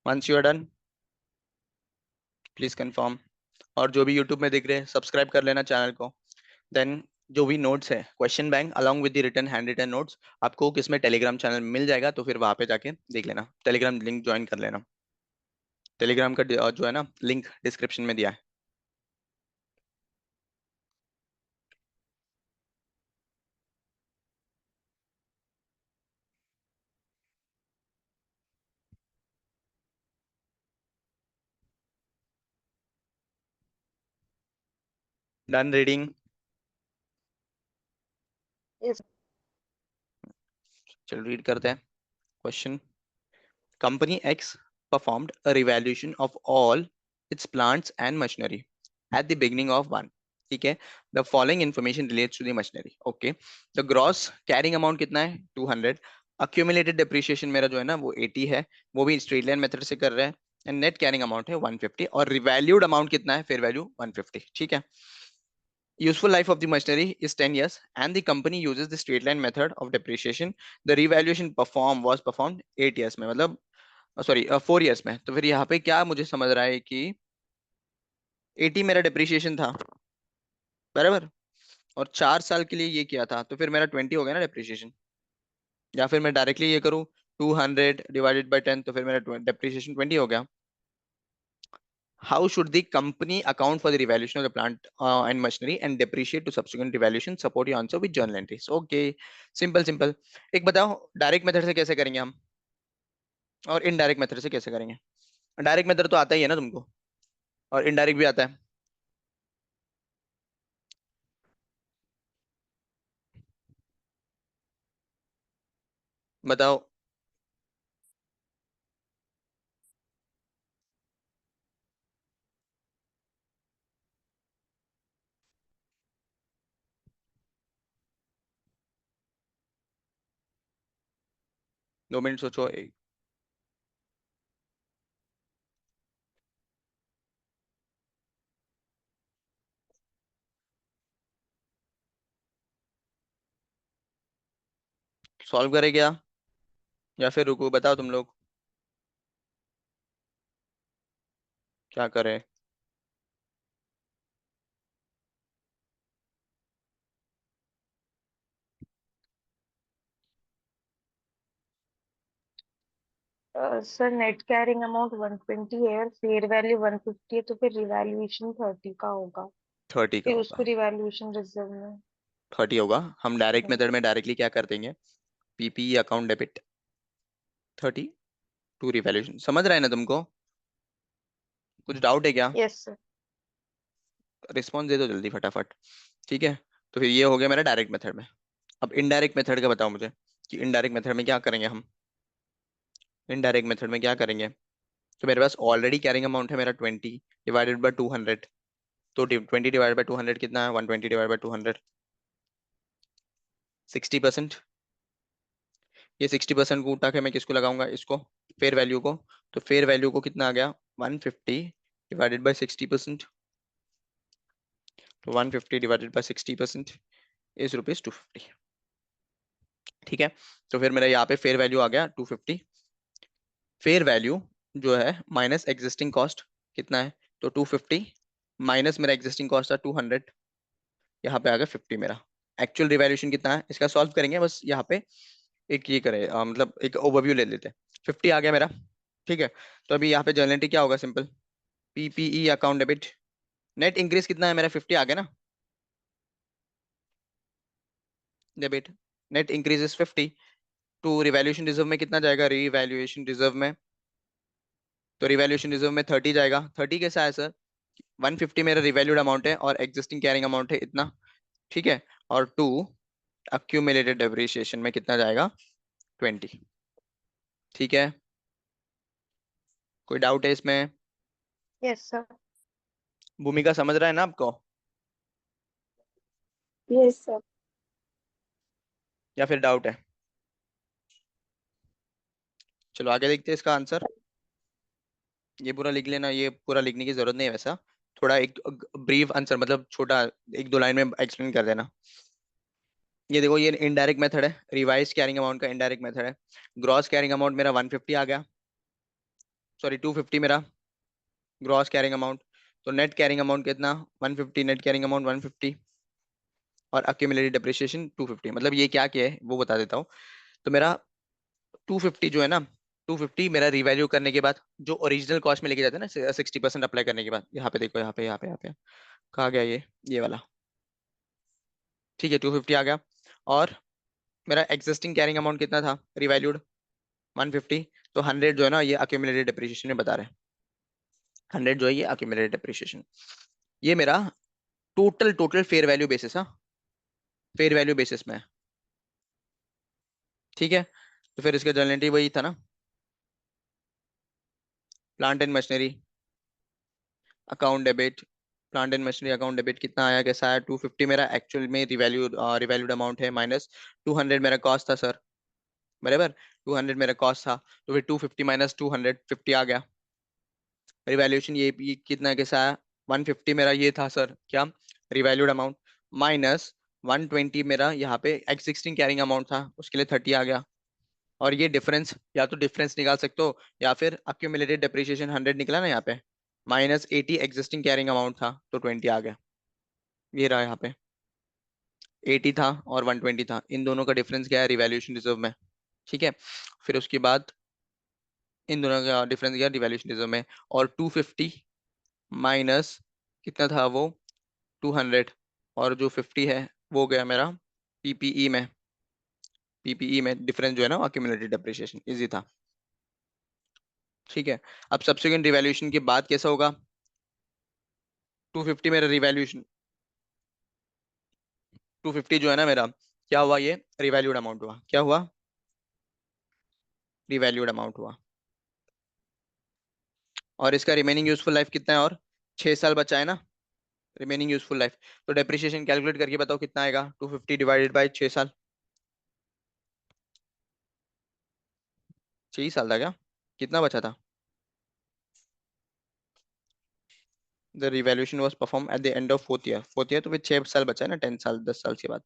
Speaker 1: Once you are done, please confirm. और जो भी यूट्यूब में दिख रहे हैं सब्सक्राइब कर लेना चैनल को। देन जो भी नोट्स है question bank along with the written hand written notes आपको किसमें टेलीग्राम चैनल में मिल जाएगा, तो फिर वहां पे जाके देख लेना, टेलीग्राम लिंक ज्वाइन कर लेना। टेलीग्राम का जो है ना लिंक डिस्क्रिप्शन में दिया है। Done reading.
Speaker 2: Yes.
Speaker 1: चलो रीड करते हैं question. Company X performed a revaluation of all its plants and machinery at the beginning of one. ठीक है, the following information relates to the machinery. Okay, the gross carrying amount कितना है 200, accumulated depreciation मेरा जो है ना वो 80 है, वो भी स्ट्रेट लाइन मेथड से कर रहा है, एंड नेट कैरिंग अमाउंट है 150, और रिवैल्यूड अमाउंट कितना है, फेयर वैल्यू 150। ठीक है, useful life of the machinery is 10 years and the company uses the straight line method of depreciation. The revaluation was performed 8 years में, मतलब सॉरी 4 इयर्स में। तो फिर यहाँ पे क्या मुझे समझ रहा है कि 80 मेरा डिप्रिसिएशन था, बराबर, और 4 साल के लिए ये किया था, तो फिर मेरा 20 हो गया ना डिप्रिसिएशन। या फिर मैं डायरेक्टली ये करूँ 200 डिवाइडेड बाई 10, तो फिर मेरा डिप्रिसिएशन 20 हो गया। How should the company account for the revaluation of the plant and machinery and depreciate to subsequent revaluation? Support your answer with journal entries. Okay, simple simple. एक बताओ direct method से कैसे करेंगे हम, और इनडायरेक्ट मेथड से कैसे करेंगे। डायरेक्ट मेथड तो आता ही है ना तुमको, और इनडायरेक्ट भी आता है। बताओ। 2 मिनट सोचो। सॉल्व करे क्या, या फिर रुको, बताओ तुम लोग क्या करें।
Speaker 2: सर नेट कैरिंग अमाउंट 120 है और फेयर वैल्यू 150 है, तो फिर रिवैल्यूएशन 30 का होगा।
Speaker 1: 30 का
Speaker 2: फिर उसको
Speaker 1: होगा।
Speaker 2: रिवैल्यूएशन रिजर्व में।
Speaker 1: 30 होगा, हम डायरेक्ट
Speaker 2: हाँ।
Speaker 1: मेथड में डायरेक्टली क्या कर देंगे, PPE account debit 30 to revaluation. समझ रहा है ना तुमको, कुछ डाउट है क्या।
Speaker 2: Yes sir.
Speaker 1: रिस्पॉन्स दे दो जल्दी फटाफट। ठीक है, तो फिर ये हो गया मेरा डायरेक्ट मेथड में। अब इनडायरेक्ट मेथड का बताओ मुझे, कि इनडायरेक्ट मेथड में क्या करेंगे हम। इनडायरेक्ट मेथड में क्या करेंगे, तो मेरे पास ऑलरेडी कैरिंग अमाउंट है मेरा 20 डिवाइडेड बाय 200। तो 20 डिवाइडेड बाय 200 कितना है, 120 डिवाइडेड बाय 200, 60%। ये 60% को उठा के मैं किसको लगाऊंगा, इसको, फेयर वैल्यू को। तो फेयर वैल्यू को कितना आ गया, 150 डिवाइडेड बाय 60%। तो 150 डिवाइडेड बाय 60% इज रुपीज 250। ठीक है, तो फिर मेरा यहाँ पे फेयर वैल्यू आ गया 250। फेयर वैल्यू जो है माइनस एग्जिस्टिंग कॉस्ट कितना है, तो 250 माइनस मेरा एग्जिस्टिंग कॉस्ट था 200, यहाँ पे आ गया 50 मेरा। एक्चुअल रिवैल्यूएशन कितना है इसका सॉल्व करेंगे, बस यहाँ पे एक ये करे मतलब एक ओवरव्यू ले लेते हैं। 50 आ गया मेरा। ठीक है, तो अभी यहाँ पे जर्नल एंट्री क्या होगा, simple, PPE account debit. Net increase कितना है मेरा, 50 आ गया ना। Debit. Net increases 50 to revaluation reserve में कितना जाएगा, रिवैल्यूएशन रिजर्व में, तो रिवैल्यूएशन रिजर्व में 30 जाएगा। 30 कैसा है सर, 150 मेरा रिवैल्यूड अमाउंट है और एग्जिस्टिंग कैरिंग अमाउंट है इतना, ठीक है। और टू अक्यूमुलेटेड डेप्रिसिएशन में कितना जाएगा, 20, ठीक है। कोई डाउट है इसमें?
Speaker 2: Yes sir.
Speaker 1: भूमिका समझ रहा है ना आपको,
Speaker 2: यस सर।
Speaker 1: या फिर डाउट है? चलो आगे देखते हैं इसका आंसर। ये पूरा लिख लेना, ये पूरा लिखने की जरूरत नहीं है वैसा, थोड़ा एक ब्रीफ आंसर, मतलब छोटा, एक दो लाइन में एक्सप्लेन कर देना। ये देखो, ये इनडायरेक्ट मेथड है, रिवाइज कैरिंग अमाउंट का इनडायरेक्ट मेथड है। ग्रॉस कैरिंग अमाउंट मेरा 150 आ गया, सॉरी 250 मेरा ग्रॉस कैरिंग अमाउंट। तो नेट कैरिंग अमाउंट कितना, 150, नेट कैरिंग अमाउंट 150, और अक्यूमुलेटेड डेप्रिसिएशन 250। मतलब ये क्या क्या है वो बता देता हूँ। तो मेरा 250 जो है ना, 250 मेरा रिवैल्यू करने के बाद जो ओरिजिनल कॉस्ट में लेके जाते हैं ना, 60% अप्लाई करने के बाद, यहाँ पे देखो, यहाँ पे कहा गया ये वाला, ठीक है, 250 आ गया। और मेरा एग्जिस्टिंग कैरिंग अमाउंट कितना था रिवैल्यूड, 150। तो 100 जो है ना, ये अक्यूमुलेटेड डेप्रिसिएशन में बता रहे हैं, 100 जो है ये अक्यूमुलेटेड डेप्रिसिएशन। ये मेरा total total fair value basis, हाँ, फेयर वैल्यू बेसिस में है, ठीक है। तो फिर इसका जनरेटिव वही था ना, plant and machinery account debit, plant and machinery account debit कितना आया, कैसा आया, 250 मेरा एक्चुअल में रिवैल्यूड अमाउंट है, माइनस 200 मेरा कॉस्ट था सर, बराबर, 200 मेरा कॉस्ट था। तो फिर 250 माइनस 200, 50 आ गया। रिवैल्यूएशन ये कितना कैसा आया, 150 मेरा ये था सर क्या, रिवैल्यूड अमाउंट, माइनस 120 मेरा यहाँ पे एग्जिस्टिंग कैरिंग अमाउंट था, उसके लिए 30 आ गया। और ये डिफरेंस, या तो डिफरेंस निकाल सकते हो, या फिर अक्यूमुलेटेड डेप्रिसिएशन 100 निकला ना यहाँ पे, माइनस 80 एग्जिस्टिंग कैरिंग अमाउंट था, तो 20 आ गया। ये रहा यहाँ पे, 80 था और 120 था, इन दोनों का डिफरेंस क्या है, रिवैल्यूएशन रिजर्व में, ठीक है। फिर उसके बाद इन दोनों का डिफरेंस क्या, रिवैल्यूएशन रिजर्व में। और 250 माइनस कितना था वो, 200, और जो 50 है वो गया मेरा पीपीई में, पीपीई में डिफरेंस जो है ना, अक्यूमुलेटेड डेप्रिसिएशन, इजी था, ठीक है। अब सब्सिक्वेंट रिवैल्यूएशन के बाद कैसा होगा, 250 मेरा रिवैल्यूएशन, 250 जो है ना मेरा, क्या हुआ, ये रिवैल्यूड अमाउंट हुआ, क्या हुआ, रिवैल्यूड अमाउंट हुआ। और इसका रिमेनिंग यूजफुल लाइफ कितना है, और 6 साल बचा है ना रिमेनिंग यूजफुल लाइफ। तो डेप्रिसिएशन कैलकुलेट करके बताओ कितना आएगा, 250 डिवाइडेड बाई 6 साल, 6 ही साल था क्या, कितना बचा था, the revaluation was perform at the end of fourth year, fourth year तो फिर 6 साल बचा है ना, 10 साल, 10 साल के बाद।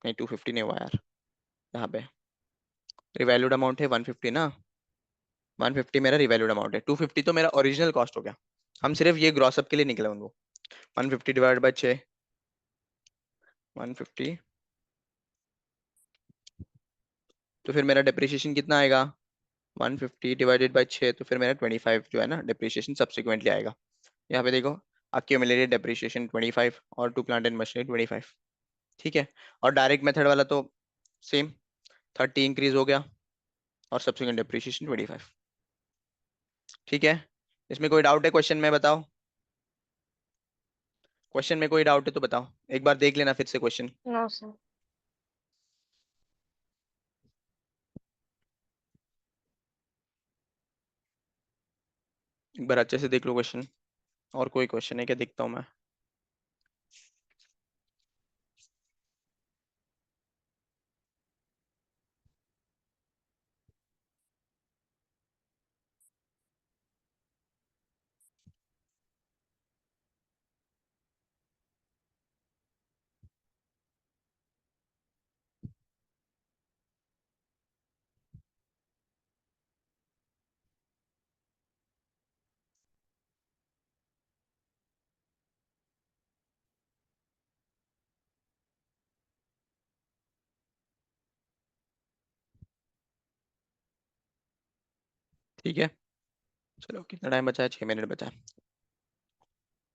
Speaker 1: नहीं 250 नहीं हुआ यार, यहाँ पे रिवैल्यूड अमाउंट है 150 ना, 150 मेरा रिवैल्यूड अमाउंट है, 250 तो मेरा ओरिजिनल कॉस्ट हो गया, हम सिर्फ ये ग्रॉस अप के लिए निकले उनको। 150 डिवाइड बाय 6, 150, तो फिर मेरा डिप्रिसिएशन कितना आएगा, 150 डिवाइडेड बाय 6, तो फिर मेरा 25 जो है ना डिप्रिसिएशन सब्सिक्वेंटली आएगा। यहाँ पे देखो, अक्यूमुलेटेड डेप्रिसिएशन 25 और टू प्लांट एंड मशीनरी 25, ठीक है। और डायरेक्ट मेथड वाला तो सेम, 30 इंक्रीज हो गया और सब्सिक्वेंट डेप्रिसिएशन 25, ठीक है। इसमें कोई डाउट है क्वेश्चन में, बताओ, क्वेश्चन में कोई डाउट है तो बताओ, एक बार देख लेना फिर से क्वेश्चन।
Speaker 2: No sir.
Speaker 1: एक बार अच्छे से देख लो क्वेश्चन, और कोई क्वेश्चन है क्या, देखता हूँ मैं। ठीक है, चलो कितना टाइम बचा है, 6 मिनट बचा है।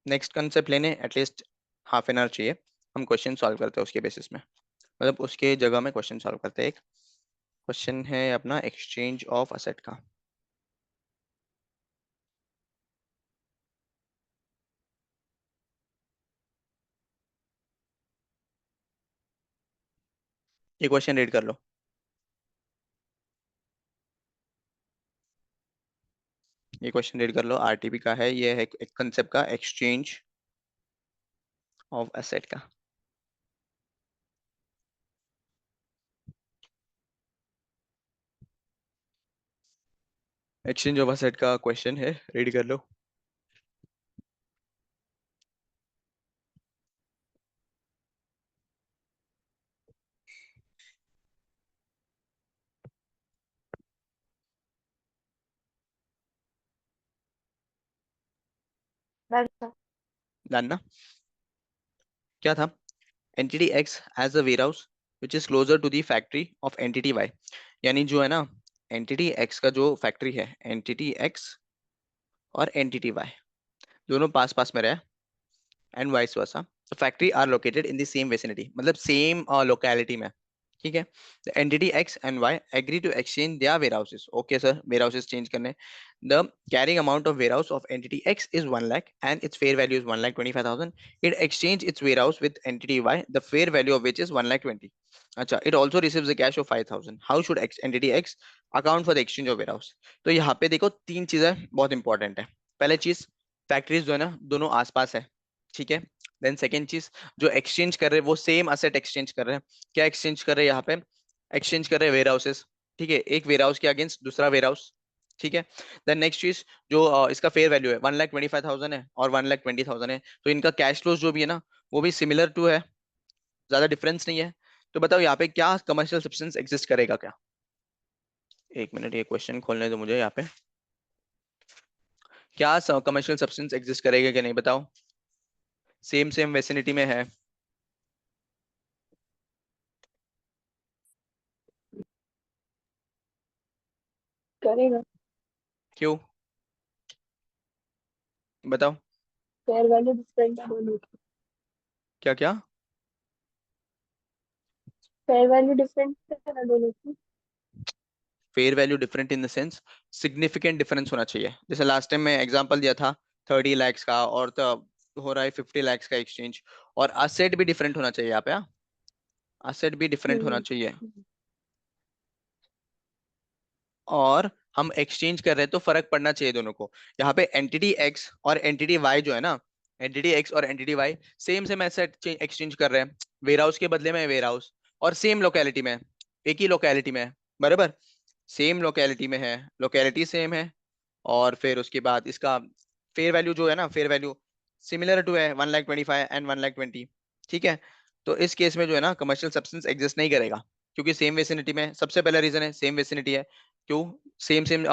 Speaker 1: नेक्स्ट कंसेप्ट लेने एटलीस्ट हाफ एन आवर चाहिए। हम क्वेश्चन सॉल्व करते हैं उसके बेसिस में, मतलब उसके जगह में क्वेश्चन सॉल्व करते हैं। एक क्वेश्चन है अपना एक्सचेंज ऑफ असेट का। ये क्वेश्चन रीड कर लो। ये क्वेश्चन रीड कर लो, आरटीपी का है, ये है एक कंसेप्ट का, एक्सचेंज ऑफ एसेट का। एक्सचेंज ऑफ एसेट का क्वेश्चन है, रीड कर लो।
Speaker 2: Done, sir.
Speaker 1: जानना क्या था? Entity X has a warehouse which is closer to the factory of entity Y. यानी जो है ना, एंटिटी एक्स का जो फैक्ट्री है, एंटिटी एक्स और एंटिटी वाई दोनों पास पास में रहे, एंड वाइस वर्सा। तो factory are located in the same vicinity, मतलब सेम लोकेलिटी में। ठीक है। The entity X and Y agree to exchange their warehouses. Okay sir, warehouses change करने। The carrying amount of warehouse of entity X is 1 lakh and its fair value is 1,25,000। It exchange its warehouse with entity Y, the fair value of which is 1,20,000। अच्छा, it also receives the cash of 5,000। How should entity x account for the exchange of warehouse? तो यहाँ पे देखो तीन चीजें बहुत important है। पहले चीज, फैक्ट्रीज जो है ना दोनों आसपास है। ठीक है। देन सेकेंड चीज, जो एक्सचेंज कर रहे हैं वो सेम असेट एक्सचेंज कर रहे हैं। क्या एक्सचेंज कर रहे हैं यहाँ पे? एक्सचेंज कर रहे हैं वेयर हाउसेस। ठीक है, एक वेयर हाउस के अगेंस्ट दूसरा वेयर हाउस। ठीक है। देन नेक्स्ट चीज, जो इसका फेयर वैल्यू है 1,25,000 है और 1,20,000 है, तो इनका कैश फ्लोज जो भी है ना वो भी सिमिलर टू है, ज्यादा डिफरेंस नहीं है। तो बताओ यहाँ पे क्या कमर्शियल सब्सटेंस एग्जिस्ट करेगा क्या? एक मिनट, ये क्वेश्चन खोलने दो मुझे यहाँ पे। क्या कमर्शियल सब्सटेंस एग्जिस्ट करेगा क्या, नहीं बताओ? सेम सेम वेसिनिटी में है।
Speaker 2: करेगा।
Speaker 1: क्यों? बताओ।
Speaker 2: फेयर वैल्यू डिफरेंट है दोनों की।
Speaker 1: क्या क्या?
Speaker 2: फेयर वैल्यू डिफरेंट है ना दोनों की।
Speaker 1: Fair value different in the sense, significant difference होना चाहिए। जैसे लास्ट टाइम मैं एग्जांपल दिया था 30 lakhs का, और तो हो रहा है 50 lakhs का एक्सचेंज। और असेट भी डिफरेंट होना चाहिए यहाँ पे, हाँ, असेट भी डिफरेंट होना
Speaker 2: हम्म।
Speaker 1: चाहिए। और हम एक्सचेंज कर रहे हैं तो फर्क पड़ना चाहिए दोनों को। यहाँ पे एंटिटी एक्स और एंटिटी वाई जो है ना, एंटिटी एक्स और entity Y same same asset exchange कर रहे हैं। वेयर हाउस के बदले में वेयर हाउस, और सेम लोकेलिटी में, एक ही लोकेलिटी में है, बराबर। सेम लोकेलिटी में है, लोकेलिटी सेम है। और फिर उसके बाद इसका फेयर वैल्यू जो है ना, फेयर वैल्यू सिमिलर टू है 1,25,000 एंड 1,20,000। ठीक है। तो इस केस में जो है ना कमर्शियल सब्सटेंस एग्जिस्ट नहीं करेगा, क्योंकि सेम वेसिनिटी में, सबसे पहला रीजन है सेम वेसिनिटी है। क्यों? सेम सेम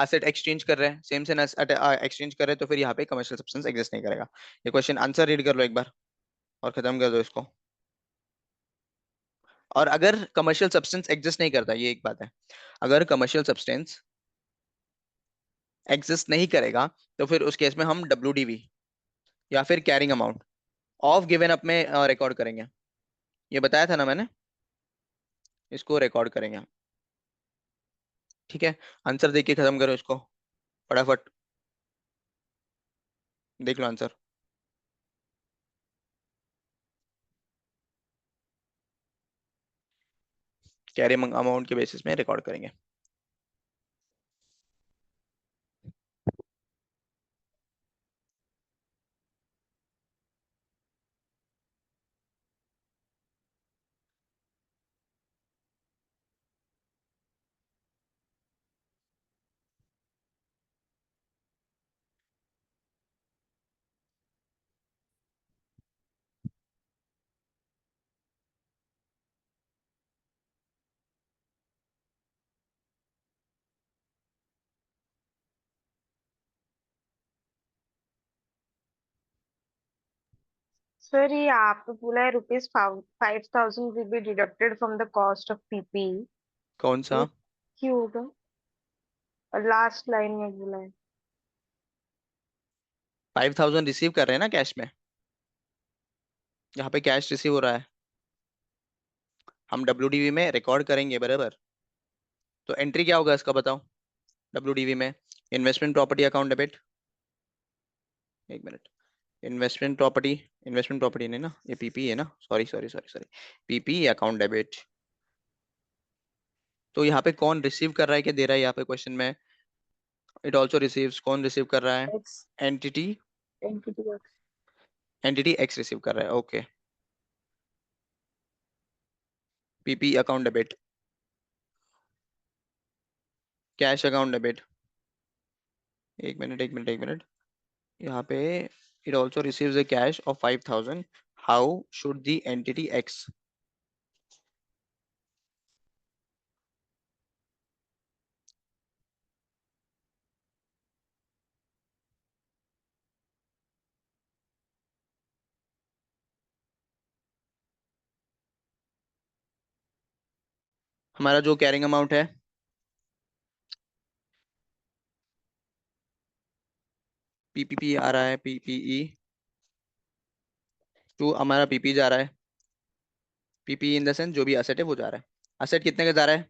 Speaker 1: एसेट एक्सचेंज कर रहे हैं, सेम सेम एक्सचेंज कर रहे हैं, तो फिर यहाँ पे कमर्शियल सब्सटेंस एग्जिस्ट नहीं करेगा। ये क्वेश्चन आंसर रीड कर लो एक बार और खत्म कर दो इसको। और अगर कमर्शियल सब्सटेंस एग्जिस्ट नहीं करता, ये एक बात है, अगर कमर्शियल सब्सटेंस एग्जिस्ट नहीं करेगा तो फिर उस केस में हम WDV या फिर carrying amount of given up में रिकॉर्ड करेंगे। ये बताया था ना मैंने, इसको रिकॉर्ड करेंगे। ठीक है। आंसर देख के खत्म करो इसको फटाफट, देख लो आंसर। कैरिंग अमाउंट के बेसिस में रिकॉर्ड करेंगे।
Speaker 2: सर ये आपको बोला है ₹5,000 will be deducted from the cost of PPE।
Speaker 1: कौन सा?
Speaker 2: ये क्यों होगा? लास्ट लाइन में बोला है।
Speaker 1: 5,000 रिसीव कर रहे हैं ना कैश में, यहाँ पे कैश रिसीव हो रहा है, हम WDV में रिकॉर्ड करेंगे बराबर। तो एंट्री क्या होगा इसका बताओ, WDV में इन्वेस्टमेंट प्रॉपर्टी अकाउंट डेबिट, एक मिनट, इन्वेस्टमेंट प्रॉपर्टी नहीं ना, ये पीपी है ना, sorry sorry sorry sorry, PP account debit. तो यहाँ पे कौन रिसीव कर रहा है, क्या दे रहा है यहाँ पे क्वेश्चन में, इट ऑल्सो रिसीव्स, कौन रिसीव कर रहा है,
Speaker 2: x,
Speaker 1: entity,
Speaker 2: entity x.
Speaker 1: Entity x receive कर रहा है, okay. PP account debit, cash account debit, एक मिनट, यहाँ पे it also receives A cash of 5000, how should the entity x, हमारा जो कैरिंग अमाउंट है, पीपीपी आ रहा है, पीपीई टू हमारा पीपी जा रहा है, पीपी इन द सेंस जो भी असेट है वो जा रहा है। असेट कितने का जा रहा है,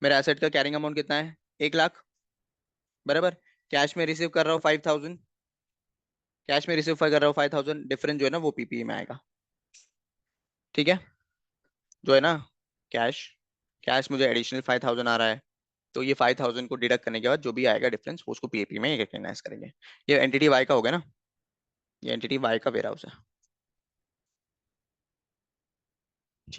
Speaker 1: मेरा एसेट का कैरिंग अमाउंट कितना है, 1 लाख बराबर। कैश में रिसीव कर रहा हूँ 5000, कैश में रिसीव कर रहा हूँ 5000, डिफरेंस जो है ना वो पीपीई में आएगा, ठीक है, जो है ना कैश, कैश मुझे एडिशनल 5000 आ रहा है, तो ये 5000 को डिडक्ट करने के बाद जो भी आएगा डिफरेंस वो उसको पीपी में रिकग्नाइज करेंगे। ये एंटिटी वाई का हो गया ना, ये एंटिटी वाई का वेयर हाउस है।